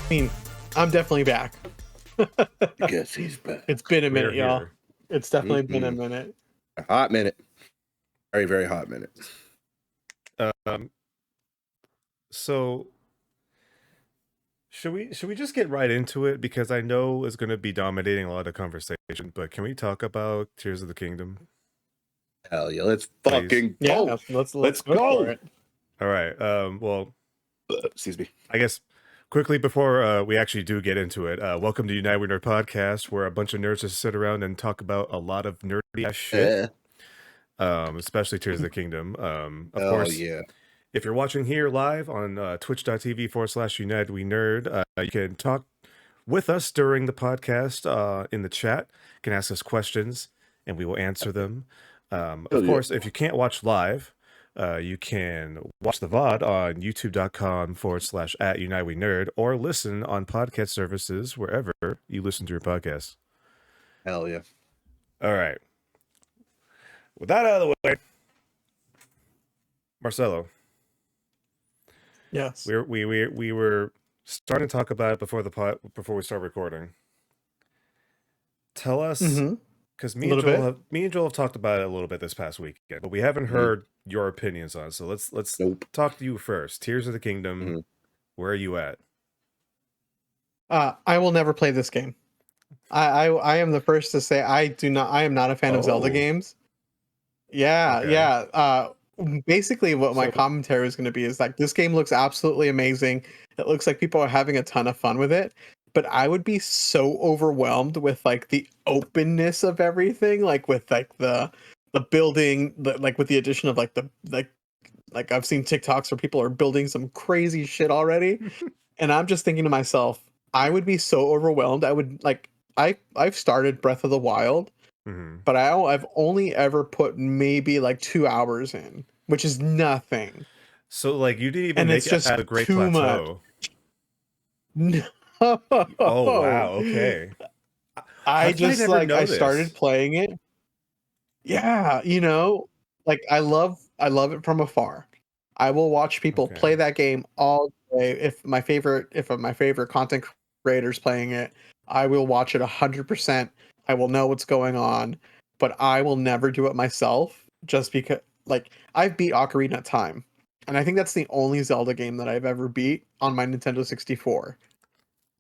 I mean, I'm definitely back. Guess he's back. It's been a We're minute, y'all. here. It's definitely been a minute. A hot minute. Very, very hot minute. So should we just get right into it, because I know it's going to be dominating a lot of conversation, but can we talk about Tears of the Kingdom? Hell yeah, let's Please. fucking Yeah, go. let's go for it. All right. Well, excuse me. I guess quickly before we actually do get into it, welcome to United We Nerd Podcast, where a bunch of nerds just sit around and talk about a lot of nerdy ass shit, especially Tears of the Kingdom. Of course, yeah. if you're watching here live on twitch.tv/United We Nerd, you can talk with us during the podcast in the chat. You can ask us questions and we will answer them. Of course, if you can't watch live, you can watch the VOD on youtube.com/@UnitedWeNerd, or listen on podcast services wherever you listen to your podcasts. Hell yeah. All right. With that out of the way, Marcelo. Yes. We were starting to talk about it before we start recording. Tell us, because me and Joel have talked about it a little bit this past weekend, but we haven't heard your opinions on it. So let's talk to you first. Tears of the Kingdom, where are you at? I will never play this game. I am the first to say I am not a fan of Zelda games. Yeah, Okay. yeah. Basically what my commentary is going to be is like, this game looks absolutely amazing. It looks like people are having a ton of fun with it, but I would be so overwhelmed with like the openness of everything, like with like the building, like with the addition of like the like I've seen TikToks where people are building some crazy shit already. And I'm just thinking to myself, I would be so overwhelmed. I would like I've started Breath of the Wild, but I've only ever put maybe like 2 hours in, which is nothing. So like you didn't even make it at a great plateau. No. Oh wow, okay. I started playing it. Yeah, like I love it from afar. I will watch people play that game all day. If my favorite content creators playing it, I will watch it 100%. I will know what's going on, but I will never do it myself, just because like I've beat Ocarina of Time, and I think that's the only Zelda game that I've ever beat on my Nintendo 64.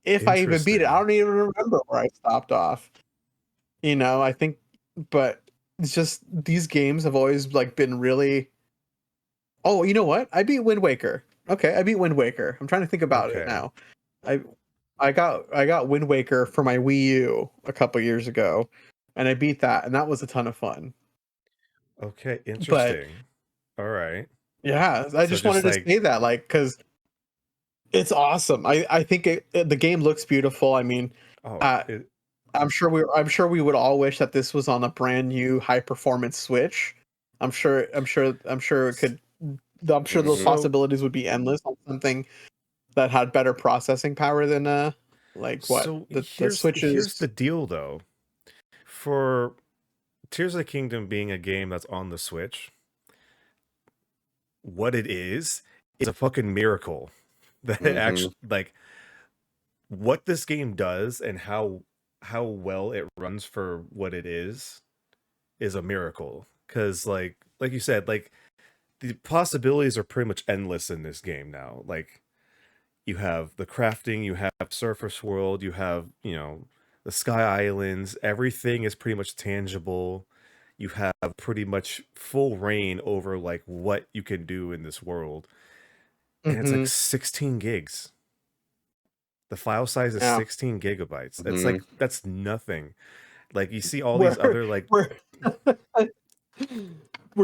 If I even beat it, I don't even remember where I stopped off. I think, but it's just these games have always like been really. Oh, you know what? I beat Wind Waker. Okay, I beat Wind Waker. I'm trying to think about it now. I got Wind Waker for my Wii U a couple years ago, and I beat that, and that was a ton of fun. Okay, interesting. All right. Yeah, I just wanted to say that, like, because it's awesome. I think the game looks beautiful. I mean, I'm sure we would all wish that this was on a brand new high performance Switch. I'm sure it could. I'm sure those possibilities would be endless on something that had better processing power than like what the Switch is. Here's the deal though. For Tears of the Kingdom being a game that's on the Switch, what it is a fucking miracle. That it actually, like, what this game does and how well it runs for what it is a miracle. Because like you said, like the possibilities are pretty much endless in this game now. Like you have the crafting, you have Surface World, you have, the Sky Islands, everything is pretty much tangible. You have pretty much full reign over like what you can do in this world. And it's like 16 gigs. The file size is 16 gigabytes. It's like, that's nothing. Like you see all these other like were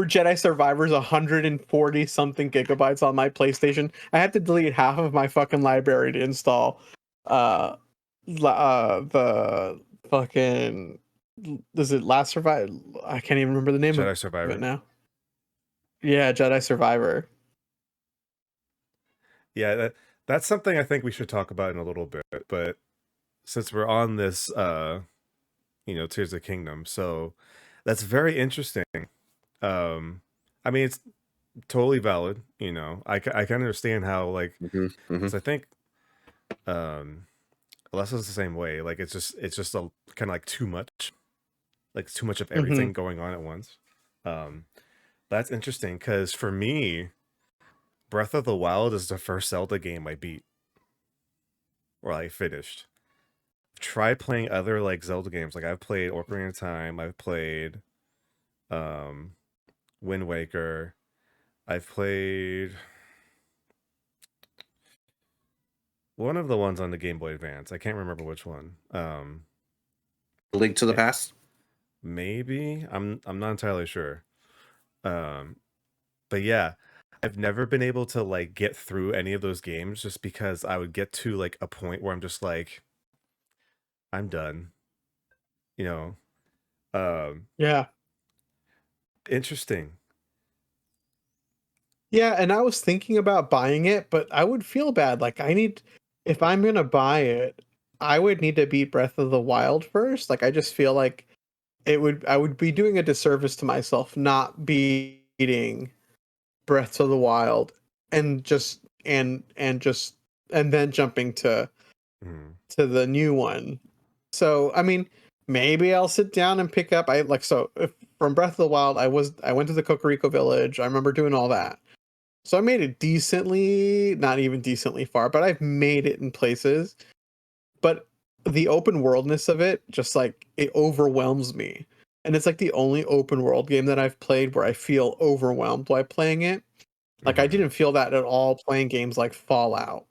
Jedi Survivor's 140 something gigabytes on my PlayStation. I had to delete half of my fucking library to install the fucking, is it Last Survivor? I can't even remember the name Jedi of Survivor it now. Yeah, Jedi Survivor. Yeah, that's something I think we should talk about in a little bit, but since we're on this Tears of the Kingdom, so that's very interesting. I mean, it's totally valid, I can understand how, like, 'cause I think Less is the same way. Like it's just a kind of like too much, of Mm-hmm. everything going on at once. That's interesting because for me, Breath of the Wild is the first Zelda game I beat or I finished. Tried playing other like Zelda games. Like I've played Ocarina of Time. I've played um, Wind Waker. I've played one of the ones on the Game Boy Advance. I can't remember which one. Link to the eh, Past. maybe I'm not entirely sure. Um, but yeah, I've never been able to like get through any of those games just because I would get to like a point where I'm just like, I'm done. You know. Um, Yeah. Interesting. Yeah, and I was thinking about buying it, but I would feel bad. Like if I'm gonna buy it, I would need to beat Breath of the Wild first. Like I just feel like I would be doing a disservice to myself not beating Breath of the Wild and just and then jumping Mm. to the new one. So I mean, maybe I'll sit down and pick up. If from Breath of the Wild, I went to the Cocorico village. I remember doing all that. So I made it decently, not even decently far, but I've made it in places. But the open worldness of it, just like it overwhelms me. And it's like the only open world game that I've played where I feel overwhelmed while playing it. Like I Mm-hmm. didn't feel that at all playing games like Fallout.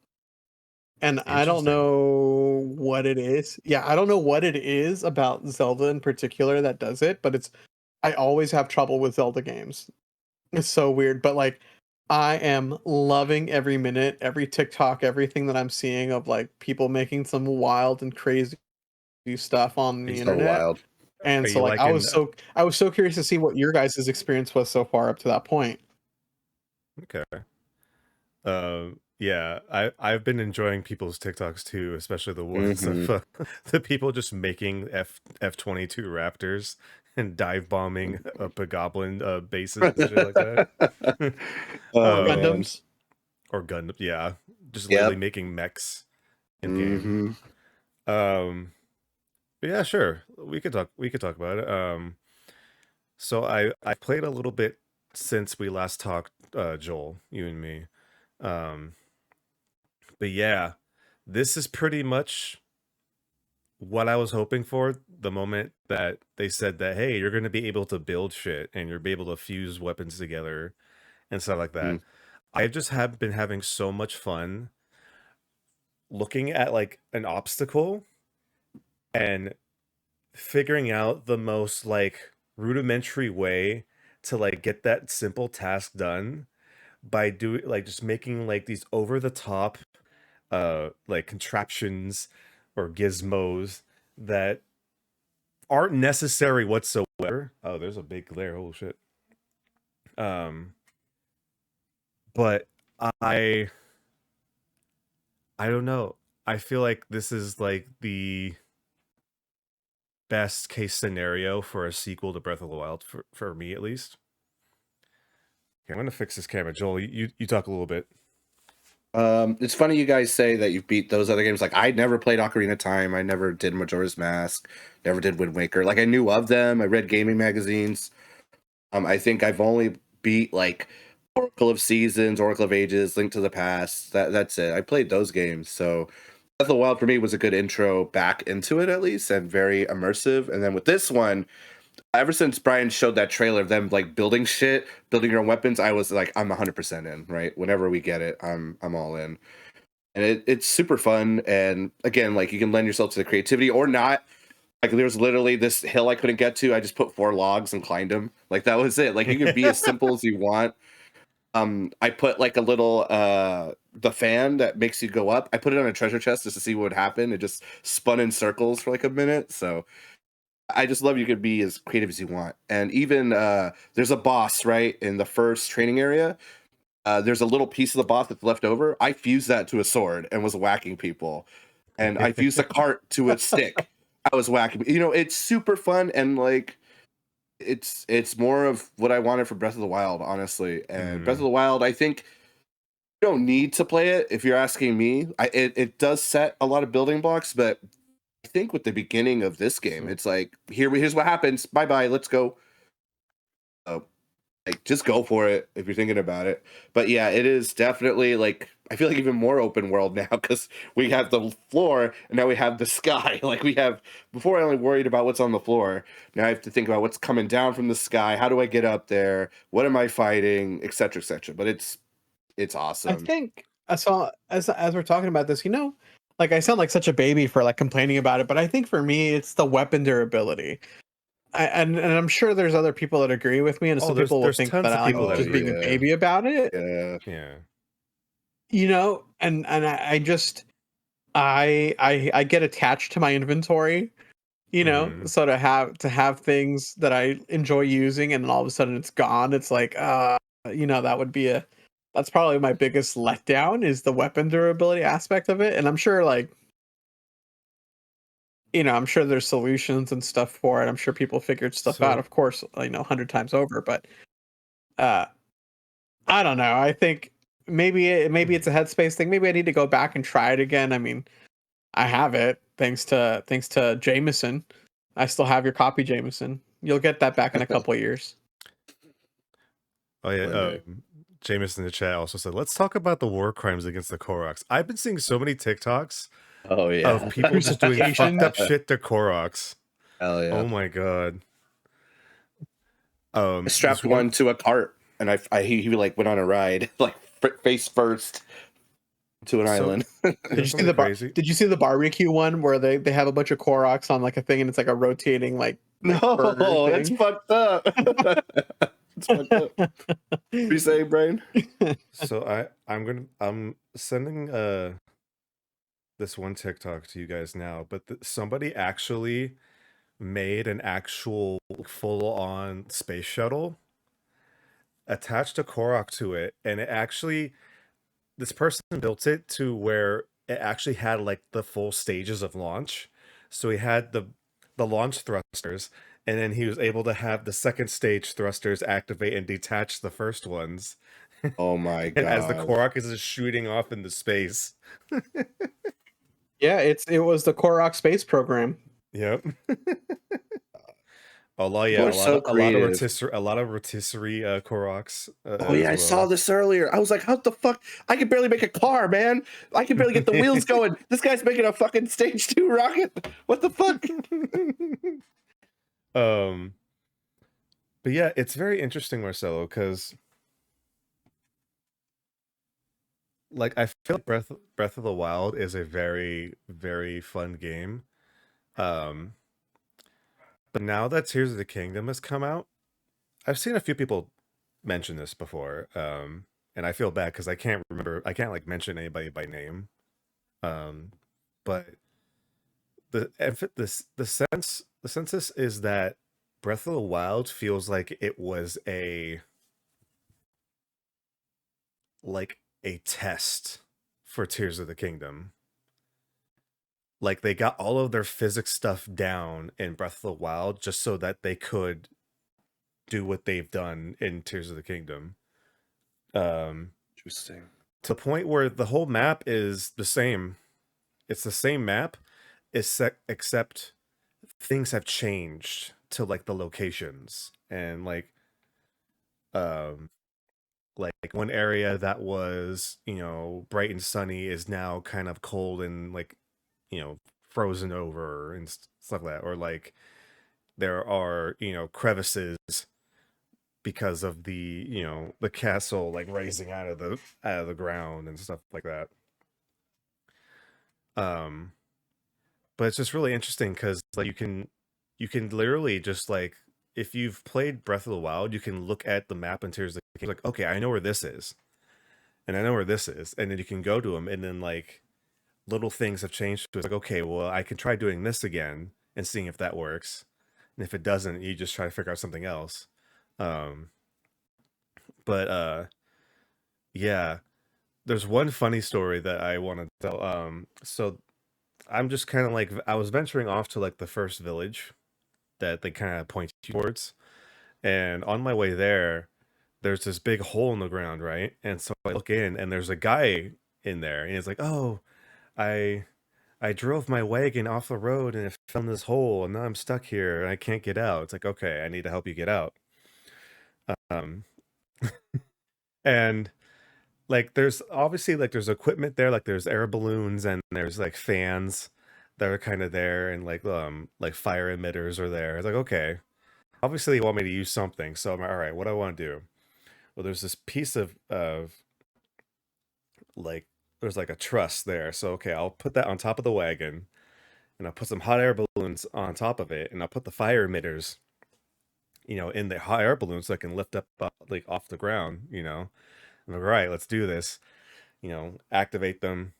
And I don't Interesting. know what it is. Yeah, I don't know what it is about Zelda in particular that does it, but I always have trouble with Zelda games. It's so weird, but like I am loving every minute, every TikTok, everything that I'm seeing of like people making some wild and crazy stuff on the It's so internet. wild. And Are so you like liking? I was so curious to see what your guys' experience was so far up to that point. Okay. Yeah, I've been enjoying people's TikToks too, especially the ones Mm-hmm. of the people just making F-22 Raptors and dive bombing up a goblin bases and shit like that. Or Oh um, man. Gundams. or gun, yeah, just literally Yep. making mechs in game. Mm-hmm. But yeah, sure, we could talk about it. So I played a little bit since we last talked, Joel, you and me. Um, but yeah, this is pretty much what I was hoping for the moment that they said that, hey, you're going to be able to build shit and you're be able to fuse weapons together and stuff like that. I just have been having so much fun looking at like an obstacle and figuring out the most like rudimentary way to like get that simple task done by doing like just making like these over the top like contraptions or gizmos that aren't necessary whatsoever. Oh, there's a big glare. Oh shit. Um, but I I don't know. I feel like this is like the best case scenario for a sequel to Breath of the Wild for me at least. Okay, I'm gonna fix this camera. Joel, you talk a little bit. It's funny you guys say that you beat those other games. Like I never played Ocarina of Time. I never did Majora's Mask. Never did Wind Waker. Like I knew of them. I read gaming magazines. I think I've only beat like Oracle of Seasons, Oracle of Ages, Link to the Past. That's it. I played those games. So Breath of the Wild for me was a good intro back into it at least, and very immersive. And then with this one, ever since Brian showed that trailer of them like building shit, building your own weapons, I was like, I'm 100% in. Right, whenever we get it, I'm all in. And it's super fun. And again, like you can lend yourself to the creativity or not. Like there was literally this hill I couldn't get to. I just put 4 logs and climbed them. Like that was it. Like you can be as simple as you want. I put like a little the fan that makes you go up. I put it on a treasure chest just to see what would happen. It just spun in circles for like a minute. So I just love you could be as creative as you want. And even there's a boss right in the first training area. There's a little piece of the boss that's left over. I fused that to a sword and was whacking people. And I fused a cart to a stick. I was whacking. You know, it's super fun and like it's more of what I wanted for Breath of the Wild, honestly. And Breath of the Wild, I think don't need to play it if you're asking me. It does set a lot of building blocks, but I think with the beginning of this game, it's like here's what happens. Bye bye. Let's go. Like just go for it if you're thinking about it. But yeah, it is definitely like I feel like even more open world now because we have the floor and now we have the sky. Like we have before I only worried about what's on the floor. Now I have to think about what's coming down from the sky. How do I get up there? What am I fighting? Etc. Etc. But it's awesome. I think as we're talking about this, like I sound like such a baby for like complaining about it, but I think for me it's the weapon durability. And I'm sure there's other people that agree with me, and some people will think that I'm just being a baby about it. Yeah. And I just I get attached to my inventory, so to have things that I enjoy using and then all of a sudden it's gone, it's like that would be that's probably my biggest letdown is the weapon durability aspect of it. And I'm sure I'm sure there's solutions and stuff for it. I'm sure people figured stuff out, of course, 100 times over, but I don't know. I think maybe it's a headspace thing. Maybe I need to go back and try it again. I mean, I have it thanks to Jameson. I still have your copy, Jameson. You'll get that back in a couple of years. Oh yeah, Jameson in the chat also said, "Let's talk about the war crimes against the Koroks." I've been seeing so many TikToks of people just doing fucked up shit to Koroks. Hell yeah! Oh my god. I strapped one to a cart, and he like went on a ride, like face first to an island. Did you see the barbecue one where they have a bunch of Koroks on like a thing and it's like a rotating like no, that's fucked up. It's fucked up. What you say, Brain? So I'm sending this one TikTok to you guys now, but somebody actually made an actual full-on space shuttle, attached a Korok to it, and it actually this person built it to where it actually had like the full stages of launch. So he had the launch thrusters, and then he was able to have the second stage thrusters activate and detach the first ones. Oh my god. And as the Korok is just shooting off into space. Yeah, it was the Korok space program. Yep. A lot of rotisserie Koroks. Oh yeah, I saw this earlier. I was like, how the fuck? I can barely make a car, man. I can barely get the wheels going. This guy's making a fucking stage 2 rocket. What the fuck? But yeah, it's very interesting, Marcelo, because like I feel like Breath of the Wild is a very, very fun game. But now that Tears of the Kingdom has come out, I've seen a few people mention this before, and I feel bad because I can't like mention anybody by name. But the census is that Breath of the Wild feels like it was a test for Tears of the Kingdom. Like they got all of their physics stuff down in Breath of the Wild just so that they could do what they've done in Tears of the Kingdom. Interesting. To the point where the whole map is the same. It's the same map, except things have changed to like the locations, and like one area that was bright and sunny is now kind of cold and like frozen over and stuff like that, or like there are crevices because of the the castle like raising out of the ground and stuff like that. But it's just really interesting because like you can literally just like, if you've played Breath of the Wild, you can look at the map and Tears of the Kingdom, like, okay, I know where this is, and I know where this is, and then you can go to them, and then like little things have changed. It's like, okay, well, I can try doing this again and seeing if that works, and if it doesn't, you just try to figure out something else. But yeah, there's one funny story that I want to tell. So I'm just kind of like, I was venturing off to like the first village that they kind of point towards, and on my way there, there's this big hole in the ground, right? And so I look in, and there's a guy in there, and he's like, "Oh, I I drove my wagon off the road and it fell in this hole, and now I'm stuck here and I can't get out." It's like, okay, I need to help you get out. Um, and like, there's obviously like there's equipment there, like there's air balloons and there's like fans that are kind of there, and like fire emitters are there. It's like, okay, obviously you want me to use something, so I'm like, all right, what do I want to do? Well, there's this piece of like there's like a truss there, so okay, I'll put that on top of the wagon, and I'll put some hot air balloons on top of it, and I'll put the fire emitters, in the hot air balloons so I can lift up like off the ground. I'm like, all right, let's do this. Activate them.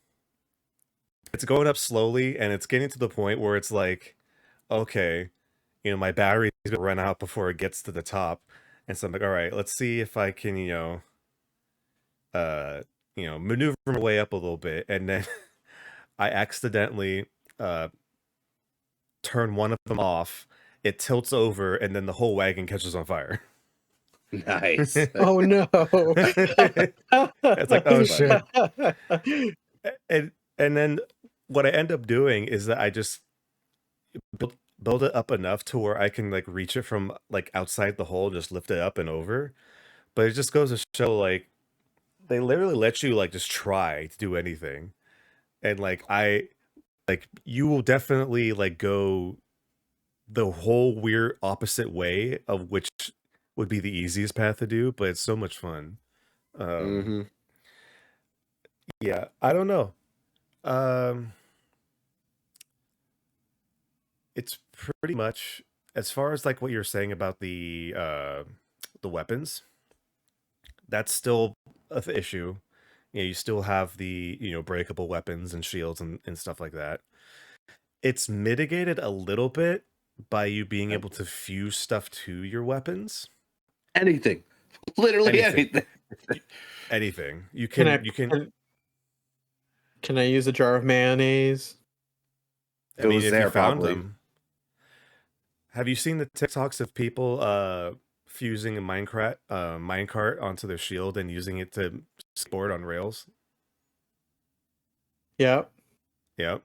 It's going up slowly, and it's getting to the point where it's like, okay, my battery's gonna run out before it gets to the top, and so I'm like, all right, let's see if I can, uh, maneuver my way up a little bit, and then I accidentally uh turn one of them off. It tilts over, and then the whole wagon catches on fire. Nice. Oh no. It's like, oh shit. And then what I end up doing is that I just build it up enough to where I can like reach it from like outside the hole, just lift it up and over. But it just goes to show, like, they literally let you like just try to do anything. And you will definitely like go the whole weird opposite way of which would be the easiest path to do, but it's so much fun. Yeah, I don't know. It's pretty much, as far as like what you're saying about the weapons, that's still an issue. You still have the breakable weapons and shields and stuff like that. It's mitigated a little bit by you being able to fuse stuff to your weapons. Anything. Literally anything. Anything. Can I use a jar of mayonnaise? I mean, if you found them. Have you seen the TikToks of people fusing a minecart onto their shield and using it to sport on rails? Yep. Yep.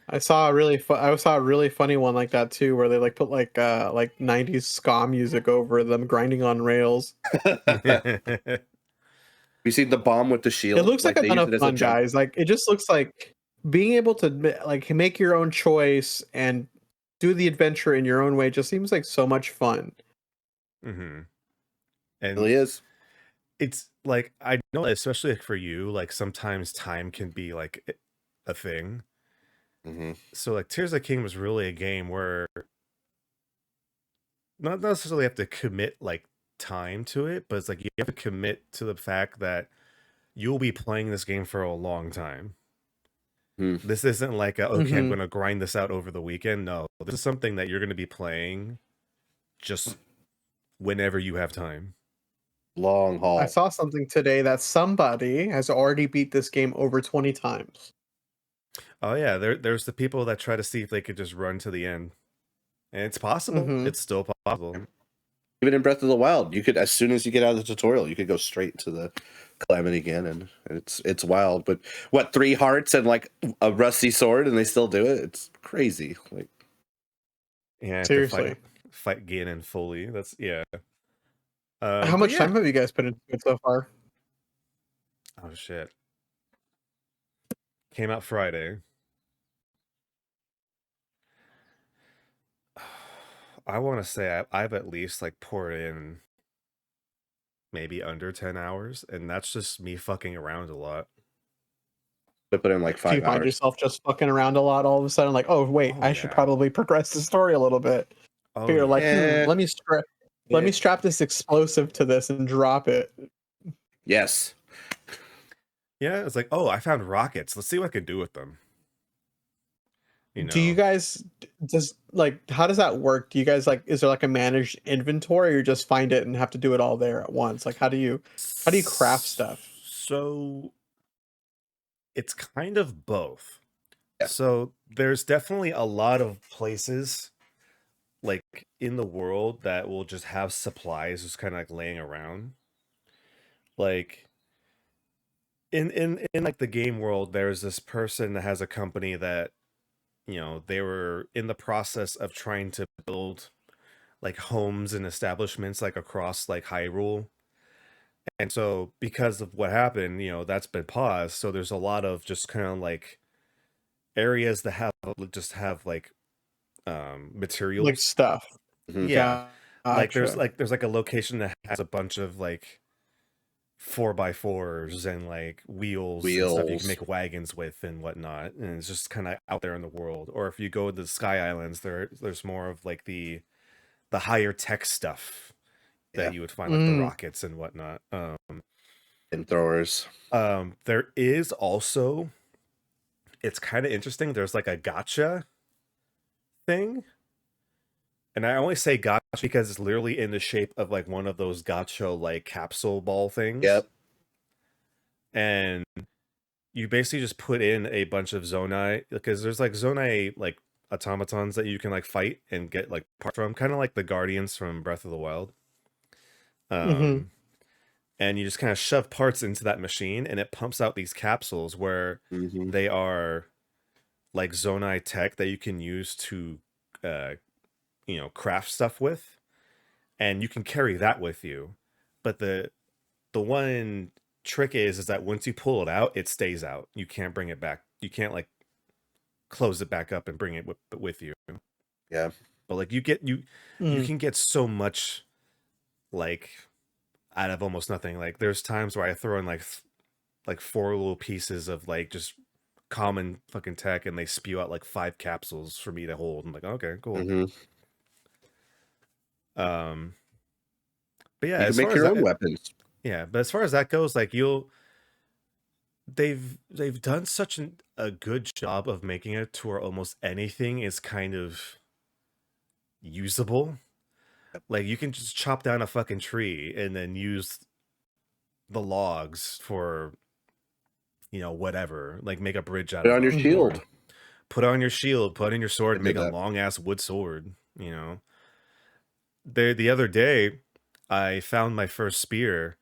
I saw a really funny one like that too, where they like put like 90s ska music over them grinding on rails. You see the bomb with the shield? It looks like a ton of fun, guys. Like, it just looks like being able to like make your own choice and do the adventure in your own way just seems like so much fun. Mm-hmm. And it really is. It's like, I know, especially for you, like sometimes time can be like a thing. Mm-hmm. So like Tears of the King was really a game where not necessarily have to commit like time to it, but it's like you have to commit to the fact that you'll be playing this game for a long time. This isn't like okay, I'm going to grind this out over the weekend. No, this is something that you're going to be playing just whenever you have time. Long haul. I saw something today that somebody has already beat this game over 20 times. Oh yeah, there's the people that try to see if they could just run to the end. And it's possible. It's still possible. Even in Breath of the Wild, you could, as soon as you get out of the tutorial, you could go straight to the Calamity again, and it's wild. But what, 3 hearts and like a rusty sword, and they still do it? It's crazy. Like, yeah, seriously, fight Ganon fully. That's yeah. How much time have you guys put into it so far? Oh shit! Came out Friday. I want to say I've at least like poured in maybe under 10 hours, and that's just me fucking around a lot. I put in like 5 hours. Do you find yourself just fucking around a lot all of a sudden, like, oh wait, I should probably progress the story a little bit? But you're like, let me strap this explosive to this and drop it. Yes. Yeah, it's like, oh, I found rockets. Let's see what I can do with them. Do you guys how does that work? Do you guys is there like a managed inventory, or you just find it and have to do it all there at once? Like, how do you craft stuff? So it's kind of both. Yeah. So there's definitely a lot of places like in the world that will just have supplies just kind of like laying around. Like in like the game world, there's this person that has a company that, you know, they were in the process of trying to build like homes and establishments like across like Hyrule. And so because of what happened, you know, that's been paused. So there's a lot of just kind of like areas that have like Like materials. stuff. Yeah. Like Gotcha. there's like a location that has a bunch of like 4x4s and like wheels and stuff you can Wheels. make wagons with and whatnot. And it's just kind of out there in the world. Or if you go to the Sky Islands, there's more of like the higher tech stuff that Yeah. you would find, like the rockets and whatnot. And throwers. There is also, it's kind of interesting. There's like a gotcha thing. And I only say gotcha because it's literally in the shape of like one of those gotcha like capsule ball things. Yep. And you basically just put in a bunch of Zonai, because there's like Zonai like automatons that you can like fight and get like parts from, kind of like the Guardians from Breath of the Wild. And you just kind of shove parts into that machine and it pumps out these capsules where they are like Zonai tech that you can use to you know, craft stuff with, and you can carry that with you. But the one trick is that once you pull it out, it stays out. You can't bring it back. You can't like close it back up and bring it with you. Yeah. But like you can get so much like out of almost nothing. Like there's times where I throw in like 4 little pieces of like just common fucking tech and they spew out like 5 capsules for me to hold. I'm like, okay, cool. But yeah, You can as make far as your own that, weapons. yeah, but as far as that goes, like they've done such a good job of making it to where almost anything is kind of usable. Like you can just chop down a fucking tree and then use the logs for, you know, whatever, like make a bridge out Put it of on your them, or shield. put on your shield, put in your sword, I and did make a that. long ass wood sword. You know, the other day, I found my first spear,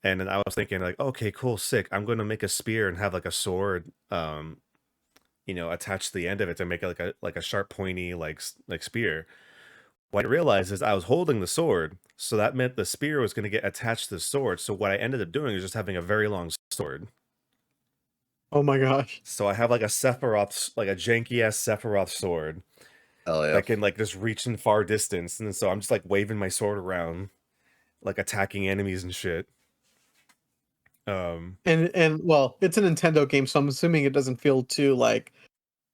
and then I was thinking like, okay, cool, sick. I'm going to make a spear and have like a sword, you know, attached to the end of it to make it like a sharp, pointy like spear. What I realized is I was holding the sword, so that meant the spear was going to get attached to the sword. So what I ended up doing is just having a very long sword. Oh my gosh. So I have like a Sephiroth, like a janky ass Sephiroth sword Hell yeah. that can like just reach in far distance, and so I'm just like waving my sword around, like attacking enemies and shit. And well, it's a Nintendo game, so I'm assuming it doesn't feel too like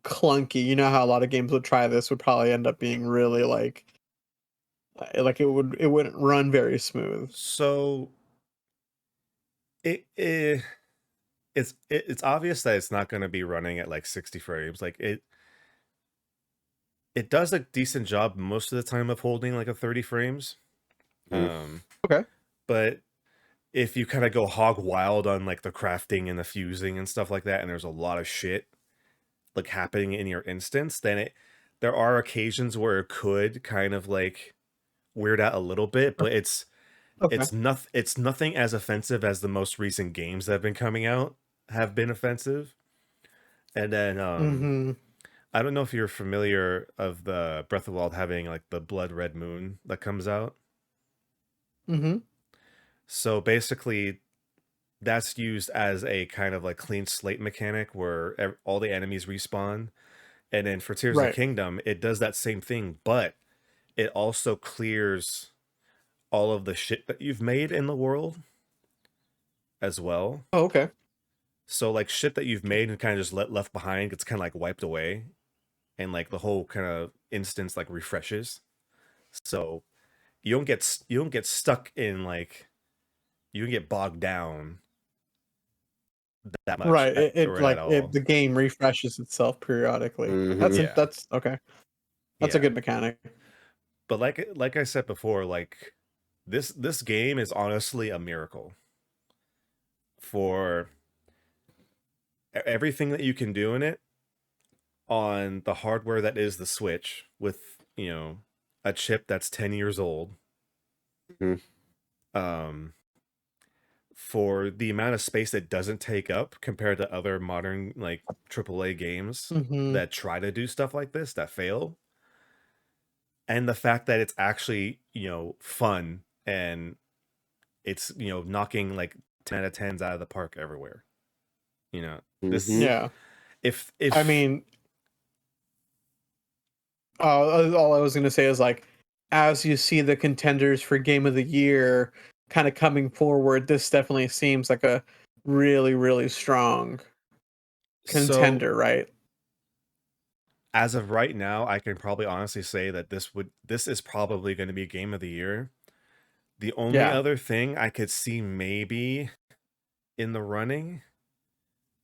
clunky. You know how a lot of games would try this would probably end up being really like it wouldn't run very smooth. So it it's obvious that it's not going to be running at like 60 frames. Like it does a decent job most of the time of holding like a 30 frames. Okay. But if you kind of go hog wild on like the crafting and the fusing and stuff like that, and there's a lot of shit like happening in your instance, then there are occasions where it could kind of like weird out a little bit, but Okay. it's nothing as offensive as the most recent games that have been coming out have been offensive. And then I don't know if you're familiar of the Breath of the Wild having like the blood red moon that comes out. So basically that's used as a kind of like clean slate mechanic where all the enemies respawn. And then for Tears of the Right. Kingdom, it does that same thing, but it also clears all of the shit that you've made in the world as well. Oh, okay. So like shit that you've made and kind of just left behind gets kind of like wiped away, and like the whole kind of instance like refreshes. So you don't get stuck in like you don't get bogged down that much Right. It or at like all. the game refreshes itself periodically. Yeah. That's okay. That's a Yeah. good mechanic. But like I said before, like this game is honestly a miracle for everything that you can do in it on the hardware that is the Switch with, you know, a chip that's 10 years old. for the amount of space it doesn't take up compared to other modern like AAA games that try to do stuff like this that fail, and the fact that it's actually, you know, fun and it's, you know, knocking like 10 out of 10s out of the park everywhere. You know, this Yeah. if I mean, all I was going to say is like, as you see the contenders for Game of the Year kind of coming forward, this definitely seems like a really, really strong contender, so right? as of right now, I can probably honestly say that this is probably going to be Game of the Year. The only Yeah. other thing I could see maybe in the running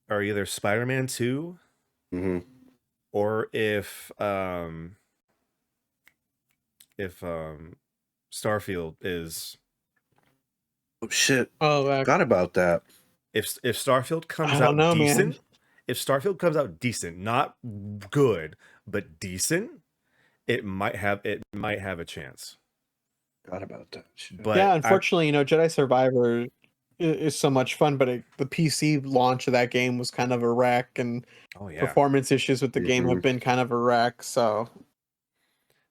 are either Spider-Man 2 or if Starfield is Oh shit! Oh, forgot about that. If Starfield comes I don't out know, decent, man. if Starfield comes out decent, not good, but decent, it might have a chance. Forgot about that. Shit. But Yeah, unfortunately, you know, Jedi Survivor is so much fun, but the PC launch of that game was kind of a wreck, and performance issues with the game have been kind of a wreck. So,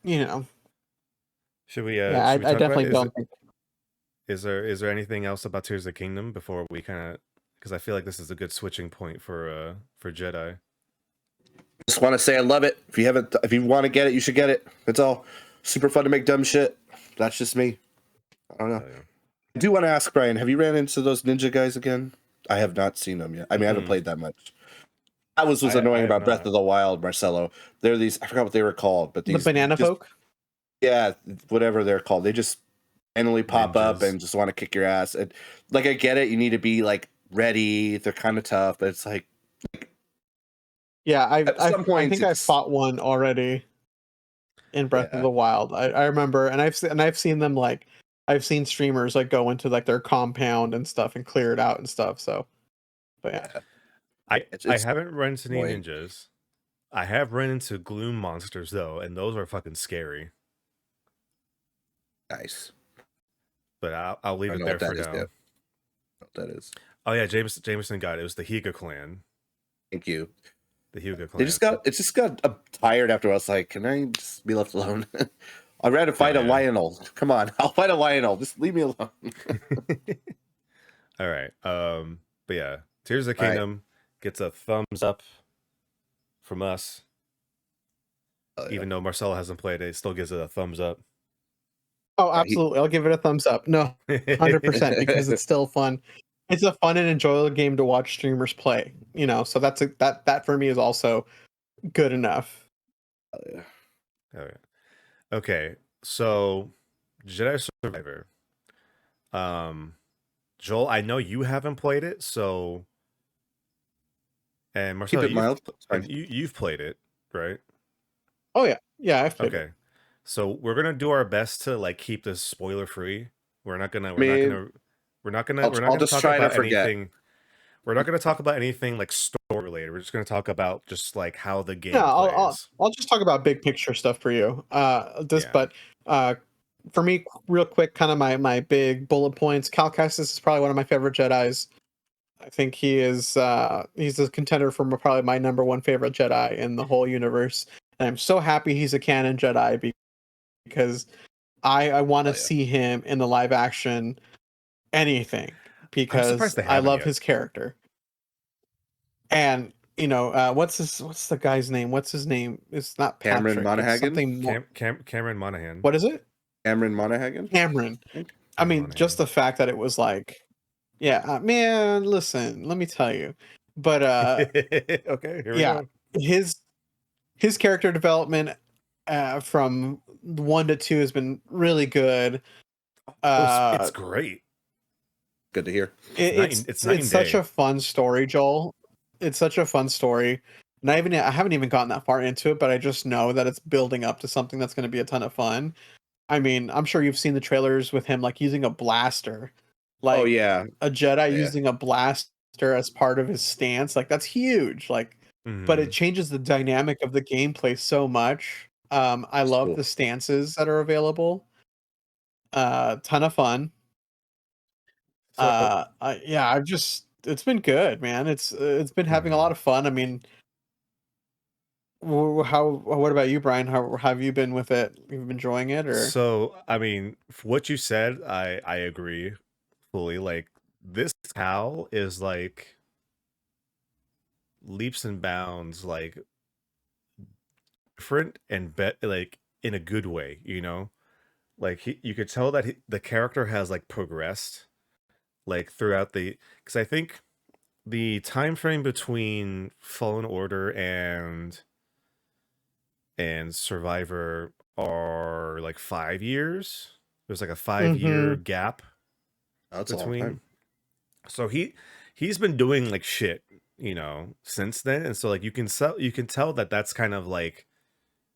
you know, should we yeah, I talk about definitely it? don't think. Is there anything else about Tears of the Kingdom before we kind of, because I feel like this is a good switching point for Jedi. Just want to say I love it. If you want to get it, you should get it. That's all. Super fun to make dumb shit. That's just me. I don't know. Yeah. I do want to ask Brian, have you ran into those ninja guys again? I have not seen them yet. I mean, I haven't played that much. That was annoying about Breath of the Wild, Marcelo. They're these, I forgot what they were called, but these The banana folk? Yeah, whatever they're called. They just randomly pop up Ninjas. and just want to kick your ass. And like, I get it. You need to be like ready. They're kind of tough, but it's like Yeah, at some I point think I fought one already in Breath of the Wild. I remember, and I've seen them like, I've seen streamers like go into like their compound and stuff and clear it out and stuff. So, but yeah, I haven't run into any annoying. ninjas. I have run into gloom monsters though, and those are fucking scary. Nice. But I'll leave it there for now. What that is. Oh yeah, Jameson got it. It was the Higa clan. Thank you. The Higa clan. It just got tired after I was like, can I just be left alone? I'd rather fight a Lionel. Come on, I'll fight a Lionel. Just leave me alone. All right. But yeah, Tears of the Kingdom gets a thumbs up from us. Even though Marcelo hasn't played it still gives it a thumbs up. Oh, absolutely. I'll give it a thumbs up. No, 100%, because it's still fun. It's a fun and enjoyable game to watch streamers play, you know, so that for me is also good enough. Oh yeah. Okay. So Jedi Survivor. Joel, I know you haven't played it, so and Marcelo, you've played it, right? Oh yeah. Yeah, I've played it. So we're gonna do our best to like keep this spoiler free. We're not gonna talk about anything. We're not gonna talk about anything like story related. We're just gonna talk about just like how the game plays. I'll just talk about big picture stuff for you. But for me, real quick, kind of my big bullet points. Cal Kestis is probably one of my favorite Jedis. I think he's a contender for probably my number one favorite Jedi in the whole universe. And I'm so happy he's a canon Jedi because I want to see him in the live action anything because I love his character. And you know, what's the guy's name? What's his name? It's not Patrick. Cameron Monaghan. Cameron Monaghan. What is it? Cameron Monaghan. Cameron. I mean, just the fact that it was like, yeah, man. Listen, let me tell you. But okay, here we go. His character development from 1 to 2 has been really good. It's great. Good to hear. It's such a fun story, Joel. It's such a fun story. And I haven't even gotten that far into it, but I just know that it's building up to something that's going to be a ton of fun. I mean, I'm sure you've seen the trailers with him like using a blaster. Like, a Jedi using a blaster as part of his stance. Like, that's huge. Like, but it changes the dynamic of the gameplay so much. I love the stances that are available. Ton of fun. Yeah, it's been good, man. It's been having a lot of fun. I mean, what about you, Brian? How have you been with it? You've been enjoying it, or? So, I mean, what you said, I agree fully. Like, this cow is like leaps and bounds, like different and like in a good way, you know? Like you could tell that the character has like progressed like throughout the, because I think the time frame between Fallen Order and Survivor are like 5 years. There's like a 5 year Mm-hmm. gap That's a long between. time. So he's been doing like shit, you know, since then, and so like you can tell that that's kind of like,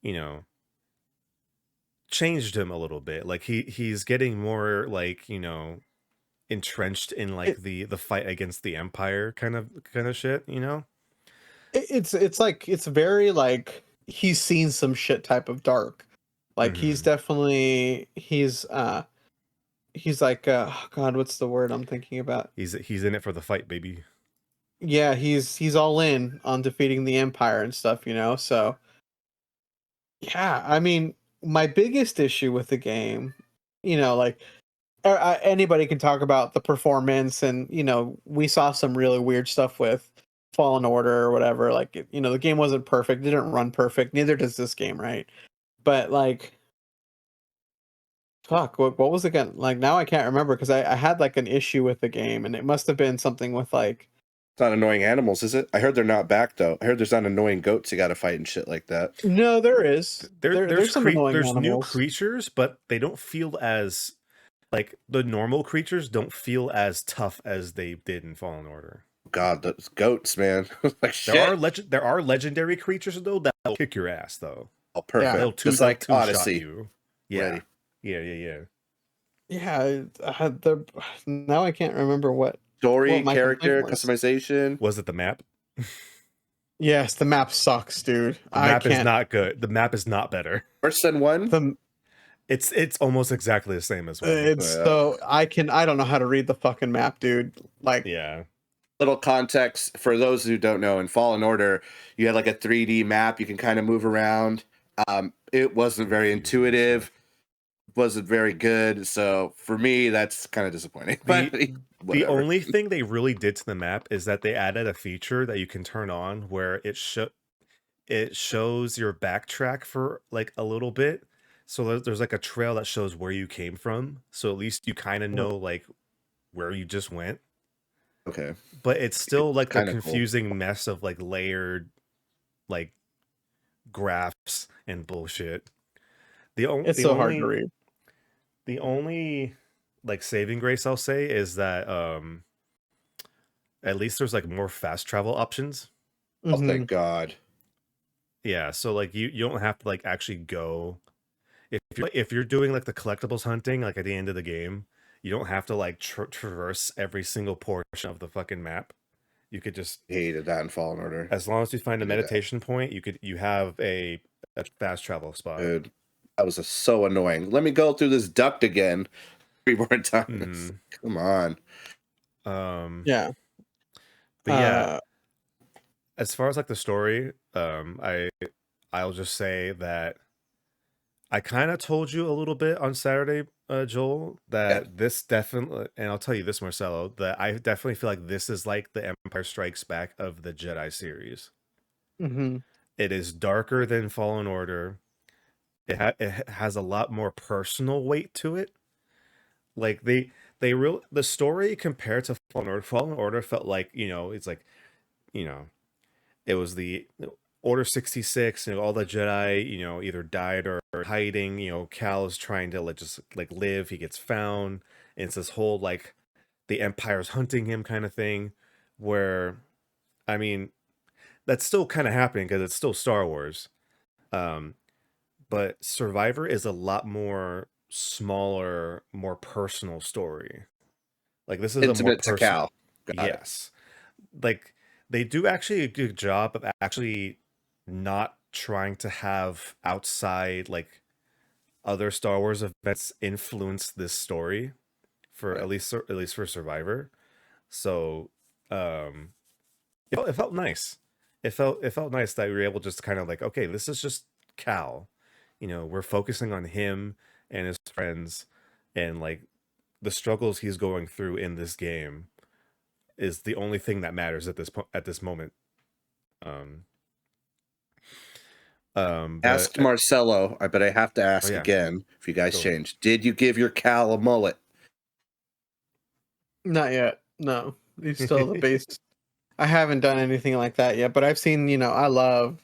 you know, changed him a little bit. Like he's getting more like, you know, entrenched in like It, the fight against the Empire kind of shit, you know. it's like it's very like he's seen some shit type of dark. Like Hmm. he's like oh God, what's the word I'm thinking about? He's in it for the fight, baby. Yeah, he's all in on defeating the Empire and stuff, you know. So yeah, I mean, my biggest issue with the game, you know, like anybody can talk about the performance, and you know, we saw some really weird stuff with Fallen Order or whatever. Like, you know, the game wasn't perfect, it didn't run perfect. Neither does this game, right? But like, fuck, what was it again? Like now I can't remember because I had like an issue with the game, and it must have been something with like. It's not annoying animals, is it? I heard they're not back though. I heard there's not annoying goats you got to fight and shit like that. No, there is. There's some annoying There's new animals. creatures, but they don't feel as like the normal creatures don't feel as tough as they did in Fallen Order. God, those goats, man. Like shit. There are legendary creatures though that'll kick your ass though. Oh, perfect. Yeah. Just They'll like two shot Odyssey. you. Yeah. Ready. Yeah. Yeah, now I can't remember what Story, my complaint character, was. customization. Was it the map? Yes, the map sucks, dude. The I map is can't. not good. The map is not better. Worse than one? The It's almost exactly the same as one. it's so I don't know how to read the fucking map, dude. Like, Yeah. Little context for those who don't know, in Fallen Order, you had like a 3D map you can kind of move around. It wasn't very intuitive, wasn't very good. So for me, that's kind of disappointing. But The only thing they really did to the map is that they added a feature that you can turn on where it shows your backtrack for like a little bit. So there's like a trail that shows where you came from. So at least you kind of know like where you just went. Okay. But it's still like a Kinda cool. confusing mess of like layered like graphs and bullshit. it's so hard to read. The only like saving grace I'll say is that at least there's like more fast travel options. Oh, thank God. Yeah, so like you don't have to like actually go if you're doing like the collectibles hunting like at the end of the game, you don't have to like traverse every single portion of the fucking map. You could just Hated that in Fallen Order. as long as you find a meditation point, you have a fast travel spot. Dude, that was so annoying. Let me go through this duct again 3 more times. Come on. Yeah. But yeah, as far as like the story, I'll just say that I kind of told you a little bit on Saturday, Joel, that this definitely, and I'll tell you this, Marcelo, that I definitely feel like this is like the Empire Strikes Back of the Jedi series. It is darker than Fallen Order. It has a lot more personal weight to it. Like the story compared to Fallen Order felt like, you know, it's like, you know, it was the Order 66, you know, all the Jedi, you know, either died or hiding, you know, Cal is trying to like just like live, he gets found, and it's this whole like the Empire's hunting him kind of thing, where I mean, that's still kind of happening because it's still Star Wars. But Survivor is a lot more smaller, more personal story. Like this is Intimate a more to Cal. Yes. Like they do actually a good job of actually not trying to have outside like other Star Wars events influence this story for at least for Survivor. So it felt nice. It felt nice that we were able to just kind of like, okay, this is just Cal. You know, we're focusing on him and his friends, and like the struggles he's going through in this game is the only thing that matters at this moment. Asked Marcelo, but I have to ask again if you guys changed. Did you give your Cal a mullet? Not yet. No, he's still the base. I haven't done anything like that yet, but I've seen, I love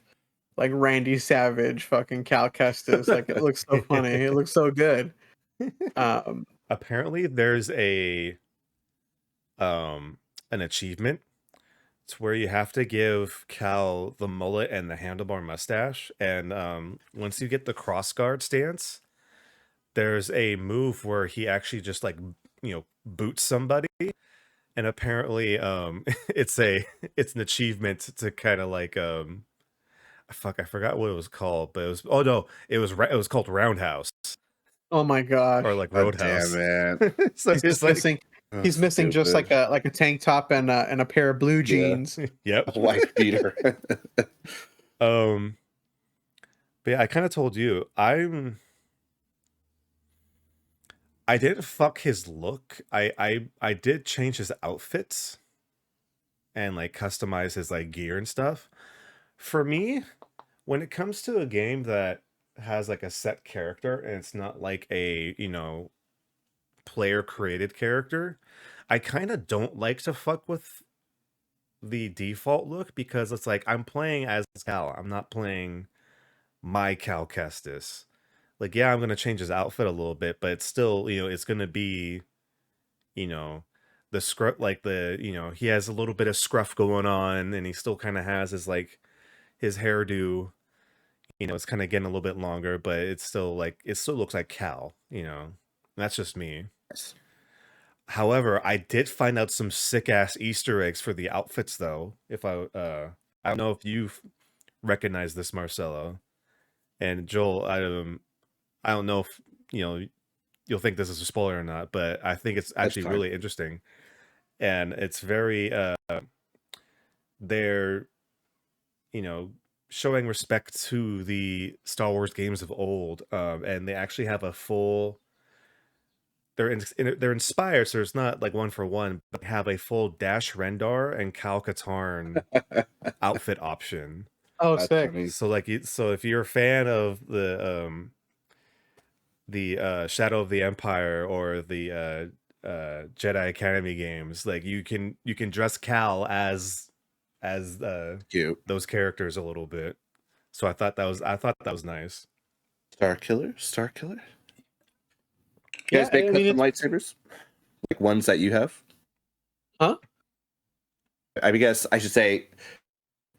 like Randy Savage, fucking Cal Kestis. Like it looks so funny. It looks so good. Apparently there's an achievement. It's where you have to give Cal the mullet and the handlebar mustache, and once you get the crossguard stance, there's a move where he actually just like boots somebody, and apparently it's an achievement to kind of like I forgot what it was called, but it was called Roundhouse. Oh my gosh! Or like Roadhouse. Damn it! So he's just missing. He's missing just like a tank top and a pair of blue jeans. Yep. A white beater. But yeah, I kind of told you I didn't fuck his look. I did change his outfits and like customize his like gear and stuff. For me, when it comes to a game that has like a set character and it's not like a player created character, I kind of don't like to fuck with the default look, because it's like I'm playing as Cal. I'm not playing my Cal Kestis. Like, yeah, I'm gonna change his outfit a little bit, but it's still, it's gonna be, the scruff, like he has a little bit of scruff going on, and he still kind of has his like his hairdo. It's kind of getting a little bit longer, but it's still like it still looks like Cal. That's just me. Yes. However, I did find out some sick ass Easter eggs for the outfits, though. If I don't know if you've recognized this, Marcelo and Joel. I don't know if you'll think this is a spoiler or not, but I think it's actually really interesting, and it's very they're showing respect to the Star Wars games of old, and they actually have a full. They're inspired, so it's not like one for one, but have a full Dash Rendar and Cal Katarn outfit option. Oh, sick! So if you're a fan of the Shadow of the Empire or the Jedi Academy games, like you can dress Cal as those characters a little bit. So I thought that was nice. Star Killer. You guys make custom lightsabers? Like ones that you have? Huh? I guess I should say,